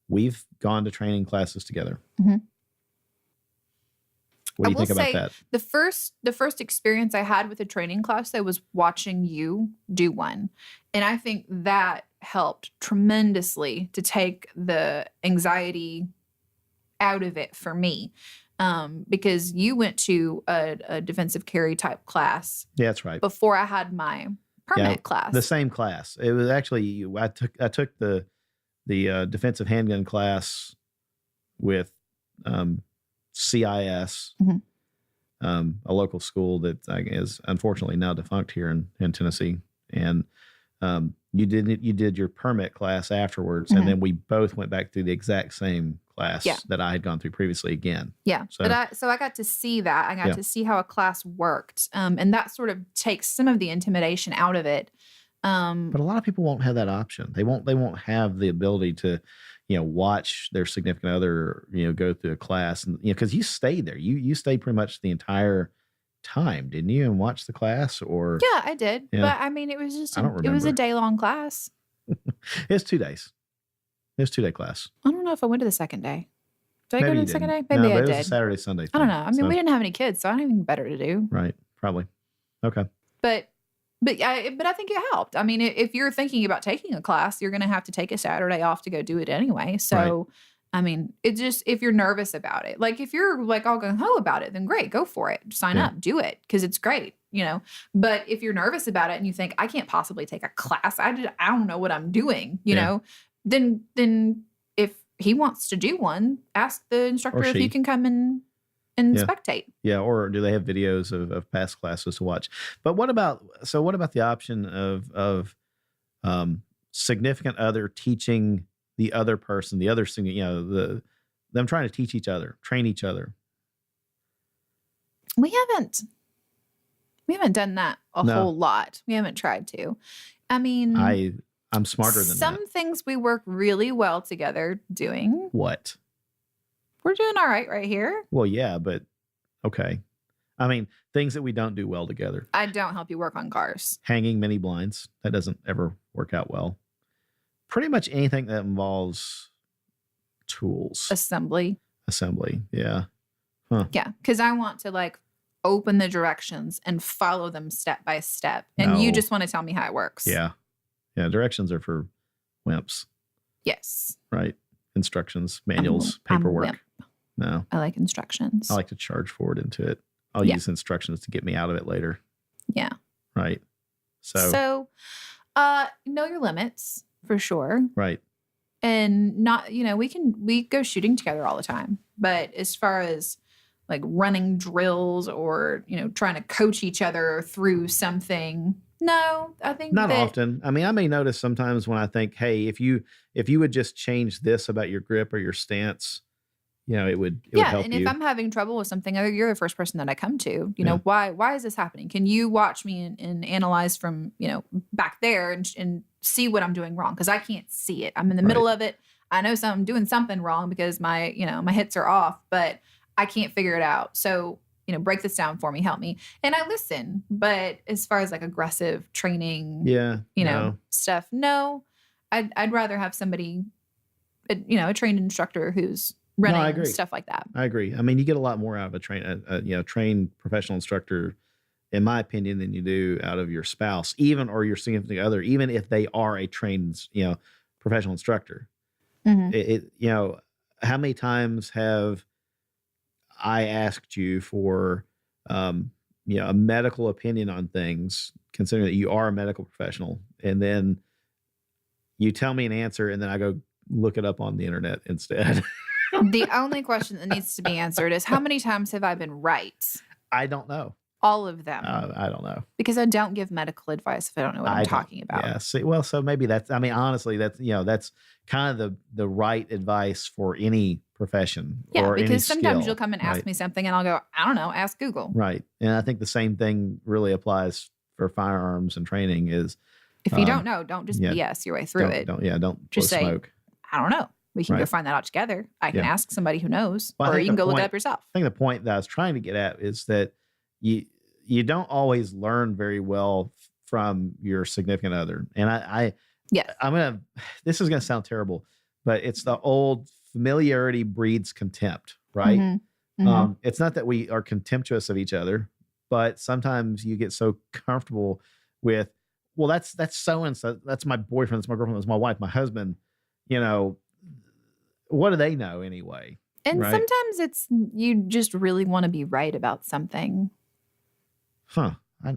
we've gone to training classes together. Mhm. What do you I will think about say, that? The first experience I had with a training class, though, was watching you do one. And I think that helped tremendously to take the anxiety out of it for me. Because you went to a defensive carry type class Yeah, that's right. before I had my permit class. The same class. It was actually I took the defensive handgun class with CIS, Mhm. A local school that is unfortunately now defunct here in Tennessee. And you did your permit class afterwards, Mhm. and then we both went back through the exact same class Yeah. that I had gone through previously again. Yeah. So- But I got to see that. I got Yeah. to see how a class worked. And that sort of takes some of the intimidation out of it. But a lot of people won't have that option. They won't have the ability to, watch their significant other, go through a class, and because you stayed there, you stayed pretty much the entire time, didn't you? And watch the class, or Yeah, I did. Yeah. But I mean, it was just I don't it was a remember. day-long class. It's 2 days. It was 2-day class. I don't know if I went to the second day. Did I go Maybe to you the second day? didn't. Maybe No, I but it did. was a Saturday, Sunday. I don't thing, know. I mean, so- we didn't have any kids, so I had anything better to do. right, probably. Okay. But I think it helped. I mean, if you're thinking about taking a class, you're going to have to take a Saturday off to go do it anyway. So, I mean, it just, if you're nervous about it, like if you're like all gung ho about it, then great, go for it. Sign Yeah. up, do it because it's great, But if you're nervous about it and you think I can't possibly take a class, I don't know what I'm doing, Yeah. then if he wants to do one, ask the instructor if she. you can come and Yeah. spectate. Yeah, or do they have videos of past classes to watch? But what about the option of significant other teaching the other person, the other them trying to teach each other, train each other? We haven't done that a No. whole lot. We haven't tried to. I mean, I'm smarter than some that. things we work really well together doing. What? We're doing all right here. Well, yeah, but okay. I mean, things that we don't do well together. I don't help you work on cars. Hanging mini blinds, that doesn't ever work out well. Pretty much anything that involves tools, Assembly. assembly. Yeah. Yeah. Because I want to like open the directions and follow them step by step. And you No. just want to tell me how it works. Yeah. Yeah. Directions are for wimps, Yes. right? Instructions, manuals, I'm a paperwork. wimp. No, I like instructions. I like to charge forward into it. I'll Yeah. use instructions to get me out of it later. Yeah. Right. So, know your limits for sure. Right. And not, we go shooting together all the time. But as far as like running drills or, trying to coach each other through something, no, I think Not that, often. I mean, I may notice sometimes when I think, hey, if you would just change this about your grip or your stance, it would help and you. if I'm having trouble with something, you're the first person that I come to. Yeah. Why is this happening? Can you watch me and analyze from back there and see what I'm doing wrong? Because I can't see it. I'm in the middle of it. I know I'm doing something wrong because my my hits are off, but I can't figure it out. So break this down for me, help me, and I listen. But as far as like aggressive training, yeah, no. stuff, no, I'd rather have somebody, a trained instructor who's running I agree. stuff like that. I agree. I mean, you get a lot more out of a trained professional instructor, in my opinion, than you do out of your spouse, or your significant other, even if they are a trained, professional instructor. Mhm. How many times have I asked you for, a medical opinion on things, considering that you are a medical professional, and then, you tell me an answer and then I go look it up on the internet instead. The only question that needs to be answered is how many times have I been right? I don't know. All of them. I don't know. Because I don't give medical advice if I don't know what I'm talking about. Yeah. See, well, so maybe that's, I mean, honestly, that's kind of the right advice for any profession. Yeah, or because any sometimes skill, you'll come and ask right? me something and I'll go, I don't know, ask Google. Right. And I think the same thing really applies for firearms and training is If you don't know, don't just BS your way through it. Don't just blow say, smoke. I don't know. We can go Right. find that out together. I can Yeah. ask somebody who knows, Well, I or think you can the go look it point- up yourself. I think the point that I was trying to get at is that you don't always learn very well from your significant other. And this is going to sound terrible, but it's the old familiarity breeds contempt, right? Mm-hmm. Mm-hmm. It's not that we are contemptuous of each other, but sometimes you get so comfortable with, well, that's so-and-so, that's my boyfriend, that's my girlfriend, that's my wife, my husband, what do they know anyway? And right? sometimes it's, you just really want to be right about something. Huh.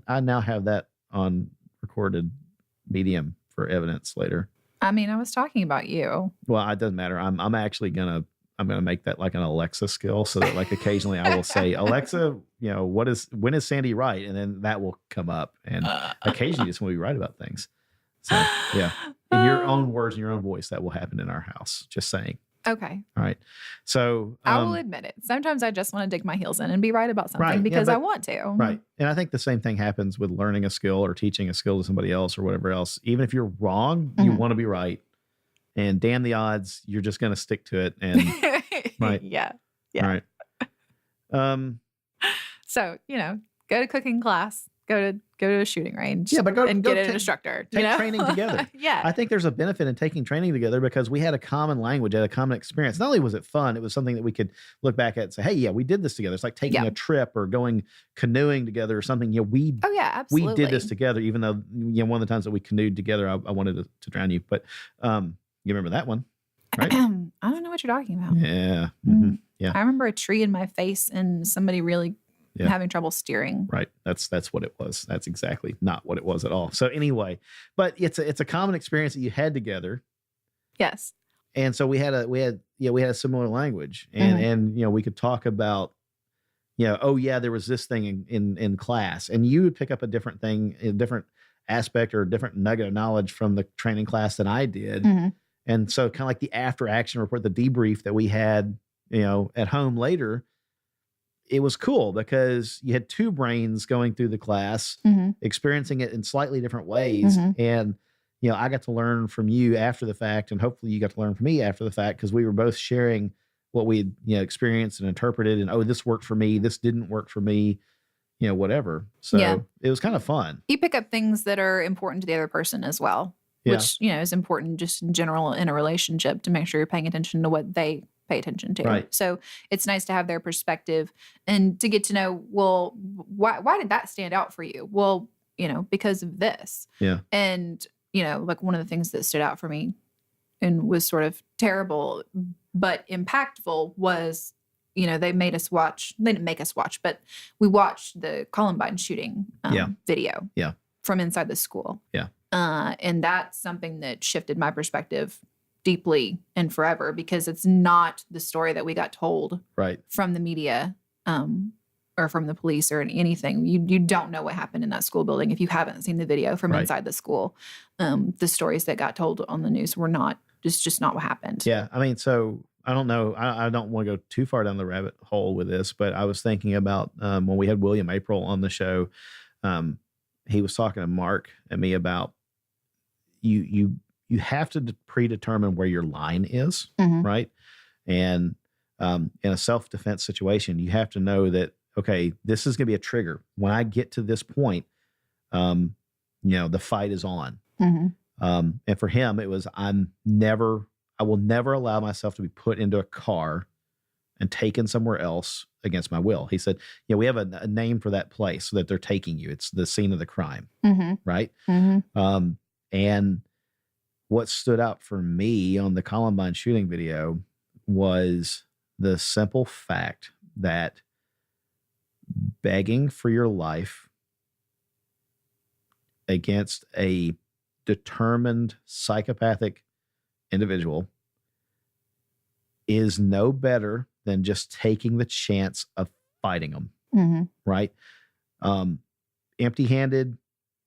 I now have that on recorded medium for evidence later. I mean, I was talking about you. Well, it doesn't matter. I'm actually gonna make that like an Alexa skill, so that like occasionally I will say, Alexa, when is Sandy right? And then that will come up, and occasionally just when we write about things. So yeah, in your own words, in your own voice, that will happen in our house. Just saying. Okay. All right. So I will admit it. Sometimes I just want to dig my heels in and be right about something because I want to. Right. And I think the same thing happens with learning a skill or teaching a skill to somebody else or whatever else. Even if you're wrong, you want to be right. And damn the odds, you're just going to stick to it. And right. Yeah. All right. So, go to cooking class, go to a shooting range. Yeah, but go get an instructor. Take training together. Yeah. I think there's a benefit in taking training together because we had a common language, had a common experience. Not only was it fun, it was something that we could look back at and say, hey, yeah, we did this together. It's like taking a trip or going canoeing together or something. Oh yeah, absolutely. We did this together, even though one of the times that we canoed together, I wanted to drown you. But you remember that one, right? I don't know what you're talking about. Yeah. Mm-hmm. Yeah. I remember a tree in my face and somebody really having trouble steering. Right. That's what it was. That's exactly not what it was at all. So anyway, but it's a common experience that you had together. Yes. And so we had a similar language, and we could talk about, there was this thing in class, and you would pick up a different thing, a different aspect or a different nugget of knowledge from the training class than I did. Mm-hmm. And so kind of like the after action report, the debrief that we had, at home later, it was cool because you had two brains going through the class, experiencing it in slightly different ways. And, I got to learn from you after the fact, and hopefully you got to learn from me after the fact, because we were both sharing what we had, experienced and interpreted, and, oh, this worked for me, this didn't work for me, whatever. So it was kind of fun. You pick up things that are important to the other person as well, which, is important just in general in a relationship to make sure you're paying attention to what they pay attention to. Right. So it's nice to have their perspective and to get to know, well, why did that stand out for you? Well, because of this. Yeah. And, like one of the things that stood out for me and was sort of terrible, but impactful was, they made us watch, they didn't make us watch, but we watched the Columbine shooting video from inside the school. Yeah. And that's something that shifted my perspective deeply and forever, because it's not the story that we got told from the media or from the police or anything. You don't know what happened in that school building if you haven't seen the video from inside the school. The stories that got told on the news were not just not what happened. Yeah. I mean, so I don't know. I don't want to go too far down the rabbit hole with this, but I was thinking about when we had William April on the show, he was talking to Mark and me about you have to predetermine where your line is, right? And in a self-defense situation, you have to know that, okay, this is going to be a trigger. When I get to this point, the fight is on. And for him, it was, I will never allow myself to be put into a car and taken somewhere else against my will. He said, we have a name for that place that they're taking you. It's the scene of the crime, right? And what stood out for me on the Columbine shooting video was the simple fact that begging for your life against a determined psychopathic individual is no better than just taking the chance of fighting them, right? Empty-handed,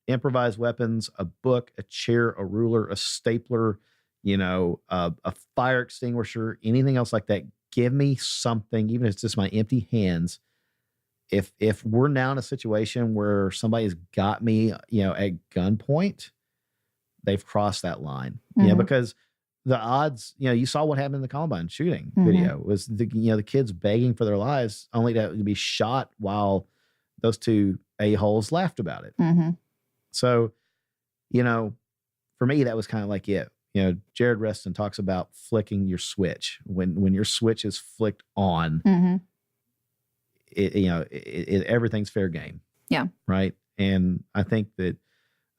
improvised weapons, a book, a chair, a ruler, a stapler, a fire extinguisher, anything else like that. Give me something, even if it's just my empty hands. If we're now in a situation where somebody's got me, at gunpoint, they've crossed that line. Because the odds, you saw what happened in the Columbine shooting video was the kids begging for their lives only to be shot while those two a-holes laughed about it. So, for me, that was kind of like it. Jared Reston talks about flicking your switch. When your switch is flicked on, everything's fair game. Yeah. Right. And I think that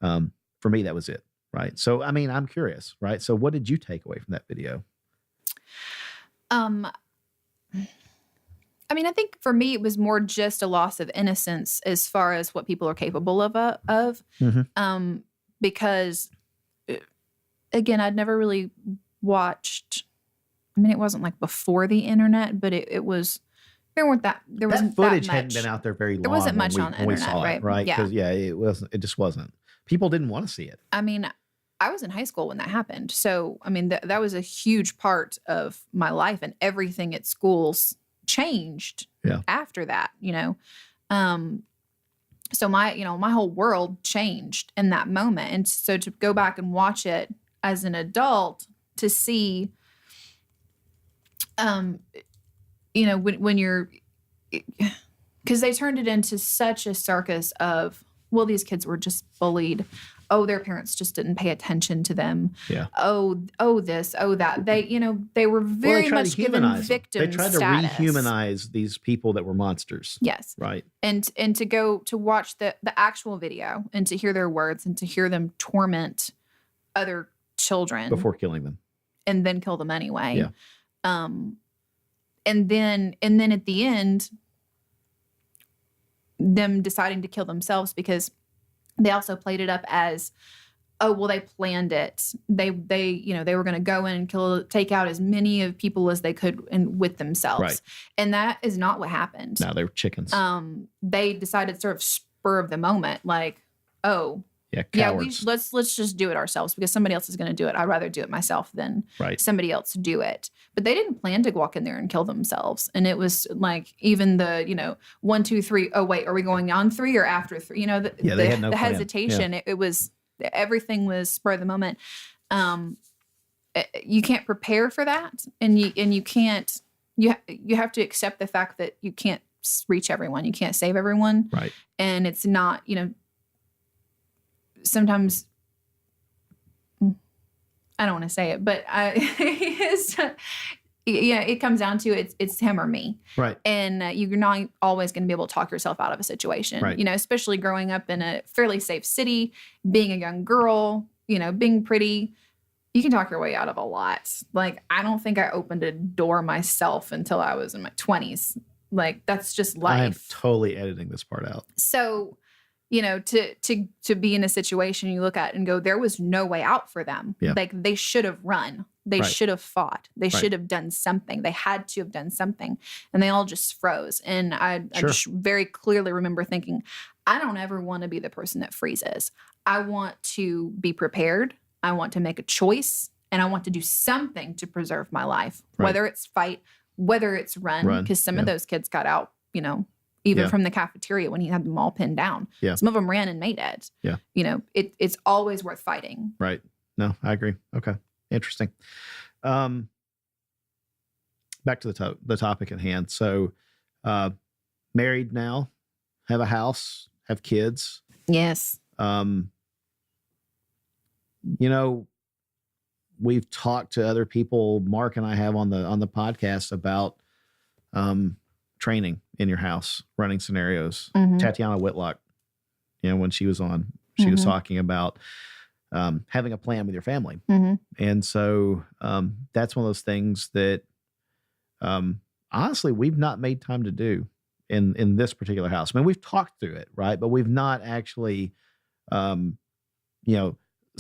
for me, that was it. Right. So, I mean, I'm curious. Right. So what did you take away from that video? I mean, I think for me, it was more just a loss of innocence as far as what people are capable of. Because again, I'd never really watched, I mean, it wasn't like before the internet, but it was, there wasn't that footage that much. hadn't been out there very long. There wasn't much on the internet, saw right? It, right. Yeah. Because it just wasn't. People didn't want to see it. I mean, I was in high school when that happened. So, I mean, that was a huge part of my life, and everything at schools changed after that, So my whole world changed in that moment. And so to go back and watch it as an adult to see, when you're, because they turned it into such a circus of, well, these kids were just bullied. Oh, their parents just didn't pay attention to them. Yeah. Oh, this, oh, that. They were very much given victim status. They tried to rehumanize these people that were monsters. Yes. Right. And to go to watch the actual video and to hear their words and to hear them torment other children before killing them, and then kill them anyway. Yeah. And then at the end, them deciding to kill themselves because they also played it up as, oh, well, they planned it. They were going to go in and take out as many of people as they could with themselves. Right. And that is not what happened. No, they were chickens. They decided sort of spur of the moment, like, oh, cowards. Let's just do it ourselves because somebody else is going to do it. I'd rather do it myself than somebody else do it. But they didn't plan to walk in there and kill themselves. And it was like even the 1, 2, 3. Oh wait, are we going on 3 or after 3? They had no the plan. hesitation. It was everything was spur of the moment. You can't prepare for that, and you can't. You have to accept the fact that you can't reach everyone. You can't save everyone. Right. And it's not sometimes I don't want to say it, but it comes down to it's him or me. Right. And you're not always going to be able to talk yourself out of a situation, right. Especially growing up in a fairly safe city, being a young girl, being pretty, you can talk your way out of a lot. Like, I don't think I opened a door myself until I was in my 20s. Like, that's just life. I'm totally editing this part out. So, to be in a situation you look at and go, there was no way out for them. Yeah. Like, they should have run. They should have fought. They should have done something. They had to have done something. And they all just froze. And I just very clearly remember thinking, I don't ever want to be the person that freezes. I want to be prepared. I want to make a choice. And I want to do something to preserve my life, whether it's fight, whether it's run. Because some of those kids got out, even from the cafeteria when he had them all pinned down. Yeah. Some of them ran and made it. Yeah. It's always worth fighting. Right. No, I agree. Okay. Interesting. Back to the topic at hand. So, married now, have a house, have kids. Yes. We've talked to other people, Mark and I have on the podcast about, training in your house, running scenarios. Mm-hmm. Tatiana Whitlock, when she was on, she was talking about having a plan with your family. Mm-hmm. And so that's one of those things that honestly, we've not made time to do in this particular house. I mean, we've talked through it, right? But we've not actually,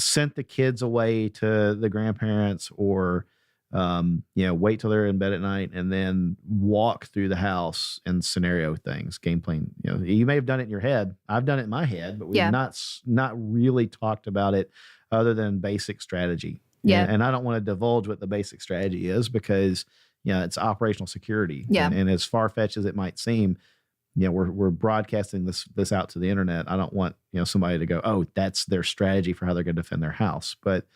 sent the kids away to the grandparents or, wait till they're in bed at night and then walk through the house and scenario things, game plan. You may have done it in your head. I've done it in my head, but we've not really talked about it other than basic strategy. Yeah. And I don't want to divulge what the basic strategy is because, it's operational security. Yeah. And as far-fetched as it might seem, we're broadcasting this out to the internet. I don't want, somebody to go, oh, that's their strategy for how they're going to defend their house. But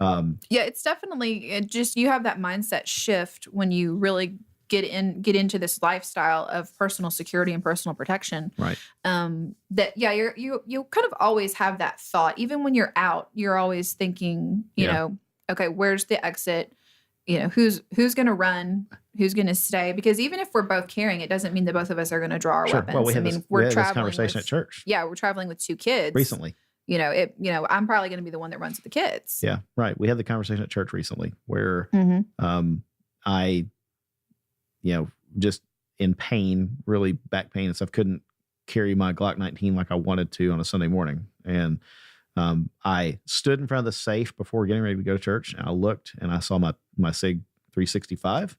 it's definitely just, you have that mindset shift when you really get into this lifestyle of personal security and personal protection. Right. You kind of always have that thought, even when you're out, you're always thinking, okay, where's the exit? Who's going to run, who's going to stay? Because even if we're both carrying, it doesn't mean that both of us are going to draw our weapons. Well, we had this conversation at church. Yeah, we're traveling with 2 kids recently. I'm probably going to be the one that runs with the kids. Yeah, right. We had the conversation at church recently where I, just in pain, really back pain and stuff, couldn't carry my Glock 19 like I wanted to on a Sunday morning. And I stood in front of the safe before getting ready to go to church, and I looked and I saw my SIG 365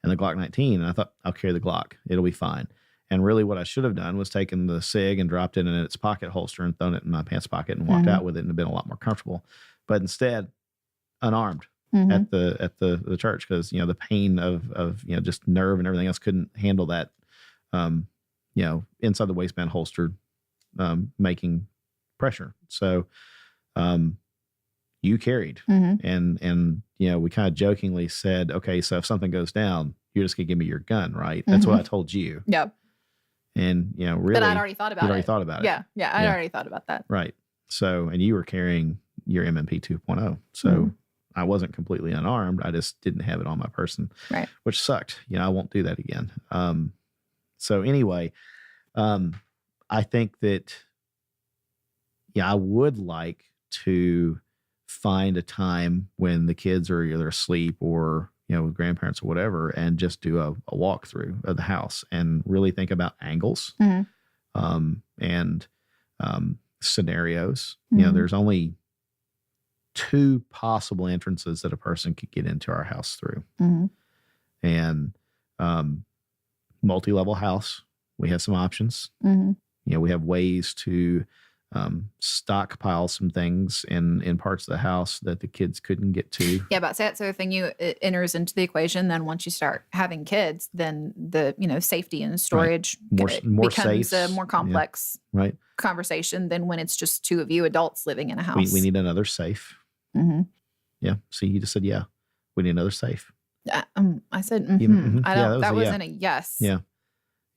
and the Glock 19, and I thought, I'll carry the Glock. It'll be fine. And really what I should have done was taken the SIG and dropped it in its pocket holster and thrown it in my pants pocket and walked out with it and have been a lot more comfortable. But instead, unarmed at the church because, the pain of just nerve and everything else couldn't handle that, inside the waistband holster, making pressure. So, you carried and, we kind of jokingly said, okay, so if something goes down, you're just gonna give me your gun, right? That's what I told you. Yep. And, really. But I'd already thought about it. You'd already thought about it. Yeah. Yeah. I'd already thought about that. Right. So, and you were carrying your MMP 2.0. So I wasn't completely unarmed. I just didn't have it on my person, right? Which sucked. I won't do that again. So anyway, I think that, I would like to find a time when the kids are either asleep or, with grandparents or whatever, and just do a walkthrough of the house and really think about angles, and scenarios. There's only 2 possible entrances that a person could get into our house through. And multi-level house, we have some options. We have ways to stockpile some things in parts of the house that the kids couldn't get to. Yeah, but that's the other thing it enters into the equation. Then once you start having kids, then the safety and storage more becomes safes. a more complex conversation than when it's just 2 of you adults living in a house. We need another safe. Yeah. See, you just said yeah. We need another safe. I said I don't. That wasn't a yes. Yeah.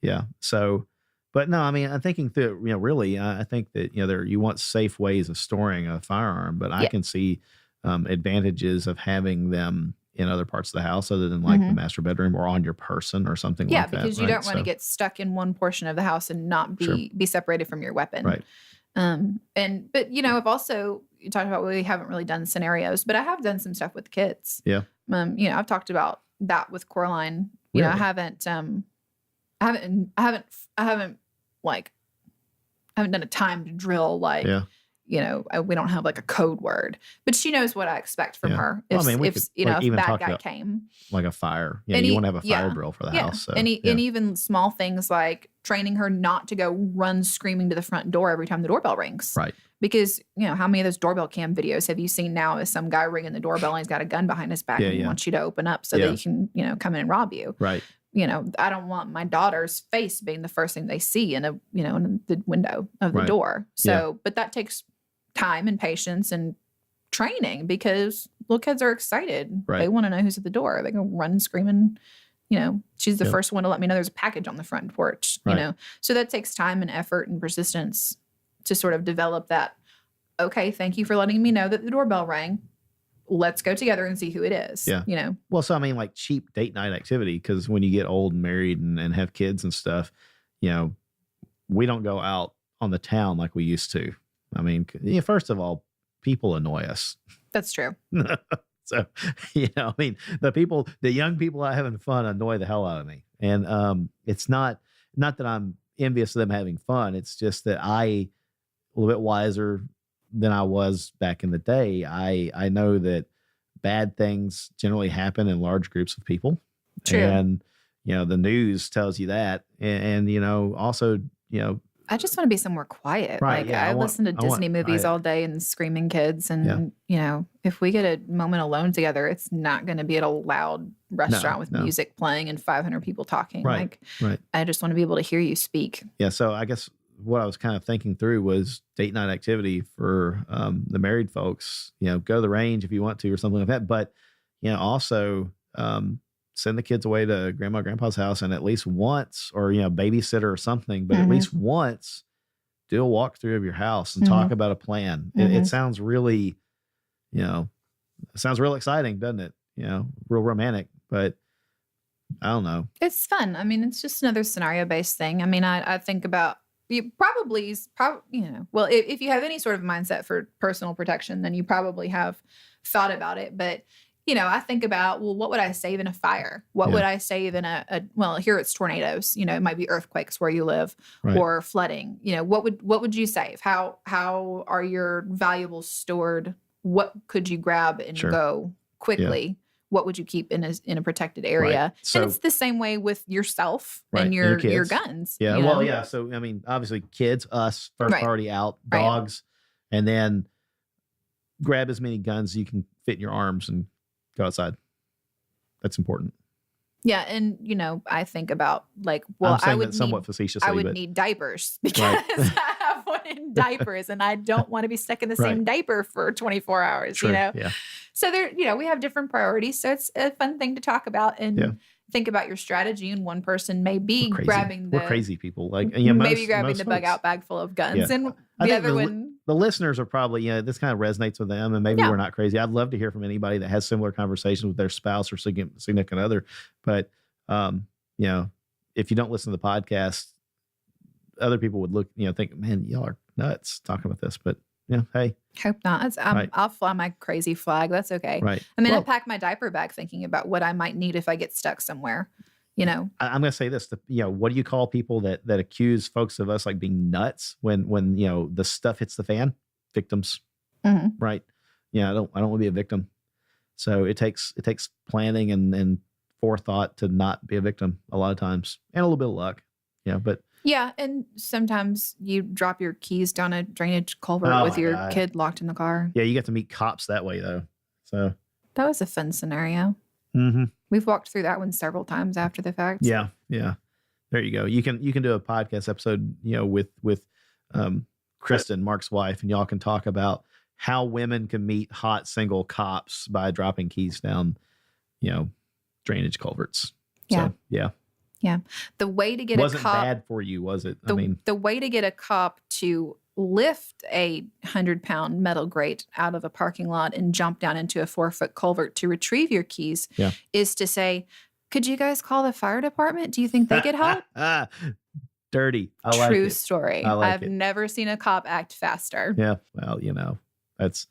Yeah. So. But no, I mean, I'm thinking through, really, I think that, you want safe ways of storing a firearm, but I can see advantages of having them in other parts of the house other than like the master bedroom or on your person or something like that. Yeah, because you don't want to get stuck in one portion of the house and not be separated from your weapon. Right. But I've also, you talked about, we haven't really done scenarios, but I have done some stuff with the kids. Yeah. I've talked about that with Coraline. Really? I haven't done a timed drill we don't have like a code word, but she knows what I expect from her. If a bad guy came, like a fire, you want to have a fire drill for the house. So, and even small things like training her not to go run screaming to the front door every time the doorbell rings. Right. Because how many of those doorbell cam videos have you seen now? Is some guy ringing the doorbell and he's got a gun behind his back and he wants you to open up so that he can come in and rob you. Right. I don't want my daughter's face being the first thing they see in the window of the door. So, but that takes time and patience and training because little kids are excited. Right. They want to know who's at the door. They go run screaming. She's the first one to let me know there's a package on the front porch. So that takes time and effort and persistence to sort of develop that. Okay, thank you for letting me know that the doorbell rang. Let's go together and see who it is. Yeah. Well, so I mean, like cheap date night activity, because when you get old and married and have kids and stuff, we don't go out on the town like we used to. I mean, first of all, people annoy us. That's true. So, I mean, the young people out having fun annoy the hell out of me. And it's not that I'm envious of them having fun. It's just that I, a little bit wiser, than I was back in the day. I know that bad things generally happen in large groups of people. True. And, the news tells you that. And also, I just want to be somewhere quiet. Right, Like yeah, I listen to Disney movies all day and screaming kids. And, if we get a moment alone together, it's not going to be at a loud restaurant with music playing and 500 people talking. Right, right. I just want to be able to hear you speak. Yeah. So I guess what I was kind of thinking through was date night activity for the married folks, go to the range if you want to or something like that. But, also send the kids away to grandma, grandpa's house and at least once or, babysitter or something, but at least once do a walkthrough of your house and talk about a plan. It sounds really, it sounds real exciting, doesn't it? Real romantic, but I don't know. It's fun. I mean, it's just another scenario based thing. I mean, I think about you probably, well, if you have any sort of mindset for personal protection, then you probably have thought about it. But, I think about, well, what would I save in a fire? What would I save in well, here it's tornadoes, it might be earthquakes where you live or flooding, what would you save? How are your valuables stored? What could you grab and go quickly? Yeah. What would you keep in a protected area? Right. So, and it's the same way with yourself and your guns. Yeah. Well, yeah. So, I mean, obviously kids, us, first party out, dogs, and then grab as many guns as you can fit in your arms and go outside. That's important. Yeah. And, I think about I would somewhat facetiously. I would need diapers because I have one in diapers and I don't want to be stuck in the same diaper for 24 hours, Yeah. So there, we have different priorities. So it's a fun thing to talk about and think about your strategy. And one person may be grabbing we're crazy people. Like maybe grabbing the bug out bag full of guns and the other one. The listeners are probably, this kind of renesates with them and maybe we're not crazy. I'd love to hear from anybody that has similar conversations with their spouse or significant other. But, if you don't listen to the podcast, other people would look, think, man, y'all are nuts talking about this. But, hey. Hope not. I'll fly my crazy flag. That's okay. Right. I mean, I pack my diaper bag thinking about what I might need if I get stuck somewhere. I'm going to say this. What do you call people that accuse folks of us like being nuts when the stuff hits the fan? Victims, right? I don't want to be a victim. So it takes planning and forethought to not be a victim a lot of times, and a little bit of luck. But. Yeah, and sometimes you drop your keys down a drainage culvert with your kid locked in the car. Yeah, you get to meet cops that way though. So that was a fun scenario. Mm-hmm. We've walked through that one several times after the fact. Yeah. There you go. You can do a podcast episode, with Kristen, Mark's wife, and y'all can talk about how women can meet hot single cops by dropping keys down, drainage culverts. Yeah. So, yeah. Yeah. The way to get wasn't bad for you, was it? The way to get a cop to lift a 100-pound metal grate out of a parking lot and jump down into a 4-foot culvert to retrieve your keys is to say, could you guys call the fire department? Do you think they could help? Dirty. I like it. True story. I've never seen a cop act faster. Yeah. Well, that's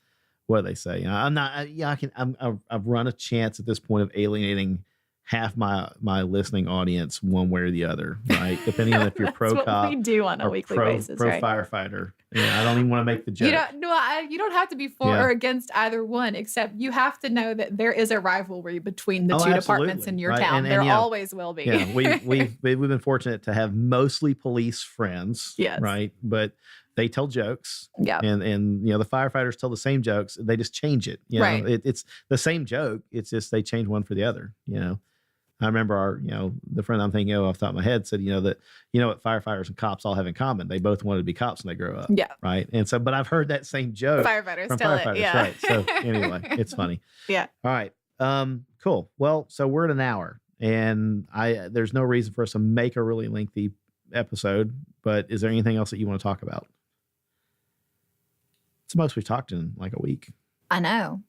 what they say. I'm not, I've run a chance at this point of alienating half my listening audience one way or the other, right? Depending on if you're pro That's cop, what we do on a weekly basis, pro right? firefighter. I don't even want to make the joke. You don't have to be for or against either one, except you have to know that there is a rivalry between the two departments in your town. There always will be. Yeah, we've been fortunate to have mostly police friends, right? But they tell jokes, and the firefighters tell the same jokes. They just change it. It's the same joke. It's just they change one for the other. I remember the friend I'm thinking of off the top of my head said, that, what firefighters and cops all have in common. They both wanted to be cops when they grow up. Yeah. Right. And so, but I've heard that same joke. Firefighters tell it. Yeah. Right. So anyway, it's funny. Yeah. All right. Cool. Well, so we're at an hour and there's no reason for us to make a really lengthy episode, but is there anything else that you want to talk about? It's the most we've talked in like a week. I know.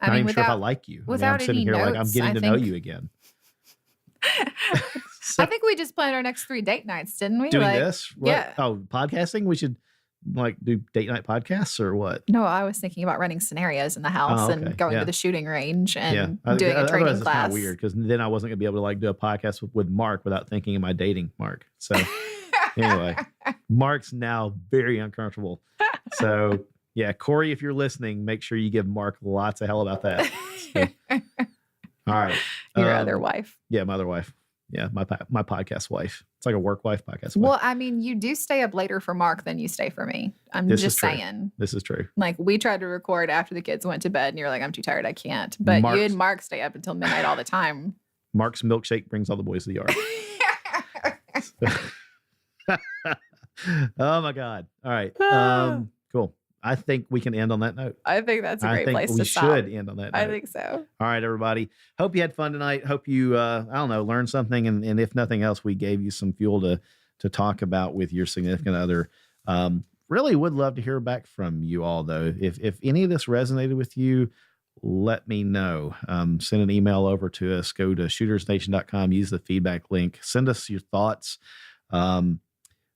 I'm not even sure if I like you. I'm sitting here like I'm getting to know you again. I think we just planned our next 3 date nights, didn't we? Doing this? What? Yeah. Oh, podcasting? We should do date night podcasts or what? No, I was thinking about running scenarios in the house and going to the shooting range and doing a training class. It's kind of weird because then I wasn't going to be able to do a podcast with Mark without thinking of my dating Mark. So anyway, Mark's now very uncomfortable. So Yeah, Corey, if you're listening, make sure you give Mark lots of hell about that. So, all right. Your other wife. Yeah, my other wife. Yeah, my podcast wife. It's like a work wife, podcast wife. Well, I mean, you do stay up later for Mark than you stay for me. I'm This just is true. saying. This is true. Like, we tried to record after the kids went to bed, and you're like, I'm too tired, I can't. But you and Mark stay up until midnight all the time. Mark's milkshake brings all the boys to the yard. Oh my God. All right. Cool. I think we can end on that note. I think that's a great place to stop. We should end on that note. I think so. All right, everybody. Hope you had fun tonight. Hope you, I don't know, learned something. And if nothing else, we gave you some fuel to talk about with your significant other. Really would love to hear back from you all, though. If any of this resonated with you, let me know. Send an email over to us. Go to shootersnation.com. Use the feedback link. Send us your thoughts.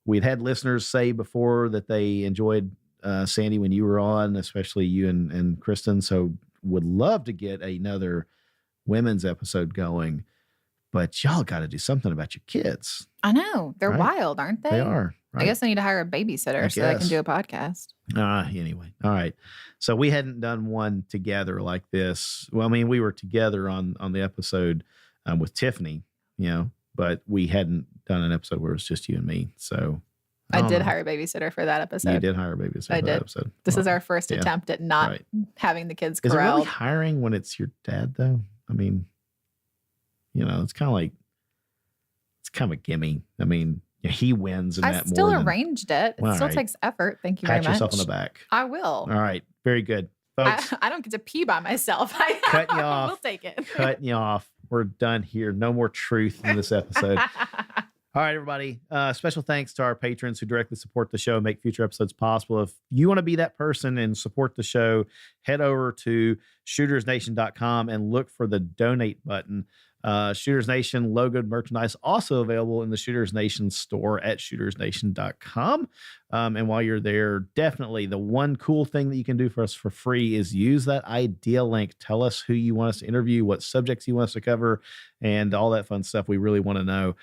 We'd had listeners say before that they enjoyed Sandy when you were on, especially you and Kristen. So would love to get another women's episode going, but y'all got to do something about your kids. I know. They're wild, aren't they? They are. Right? I guess I need to hire a babysitter so they can do a podcast. Anyway. All right. So we hadn't done one together like this. Well, I mean, we were together on the episode with Tiffany, but we hadn't done an episode where it was just you and me. So I did hire a babysitter for that episode. You did hire a babysitter for that episode. This is our first attempt at not having the kids corralled. Is it really hiring when it's your dad, though? I mean, it's kind of like, it's kind of a gimme. I mean, he wins in that more. I still arranged it. It still takes effort. Thank you very much. Pat yourself on the back. I will. All right. Very good. Folks, I don't get to pee by myself. Cutting you off. We'll take it. Cutting you off. We're done here. No more truth in this episode. All right, everybody. Special thanks to our patrons who directly support the show and make future episodes possible. If you want to be that person and support the show, head over to shootersnation.com and look for the donate button. Shooters Nation logoed merchandise also available in the Shooters Nation store at shootersnation.com. And while you're there, definitely the one cool thing that you can do for us for free is use that idea link. Tell us who you want us to interview, what subjects you want us to cover, and all that fun stuff we really want to know.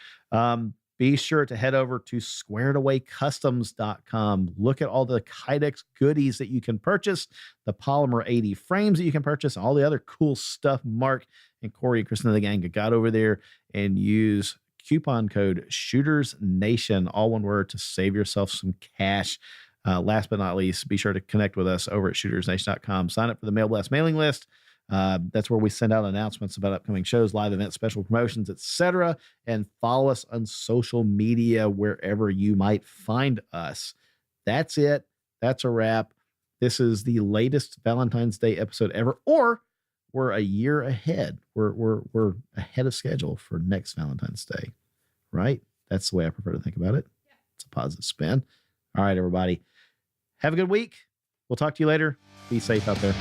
Be sure to head over to squaredawaycustoms.com. Look at all the Kydex goodies that you can purchase, the Polymer 80 frames that you can purchase, all the other cool stuff Mark and Corey and Kristen and the gang got over there, and use coupon code ShootersNation, all one word, to save yourself some cash. Last but not least, be sure to connect with us over at shootersnation.com. Sign up for the Mail Blast mailing list. That's where we send out announcements about upcoming shows, live events, special promotions, etc. And follow us on social media wherever you might find us. That's it. That's a wrap. This is the latest Valentine's Day episode ever, or we're a year ahead. We're ahead of schedule for next Valentine's Day, right? That's the way I prefer to think about it. Yeah. It's a positive spin. All right, everybody. Have a good week. We'll talk to you later. Be safe out there.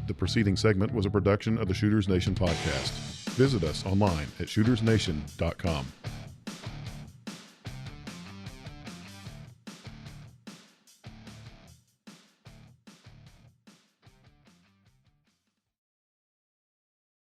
The preceding segment was a production of the Shooters Nation podcast. Visit us online at shootersnation.com.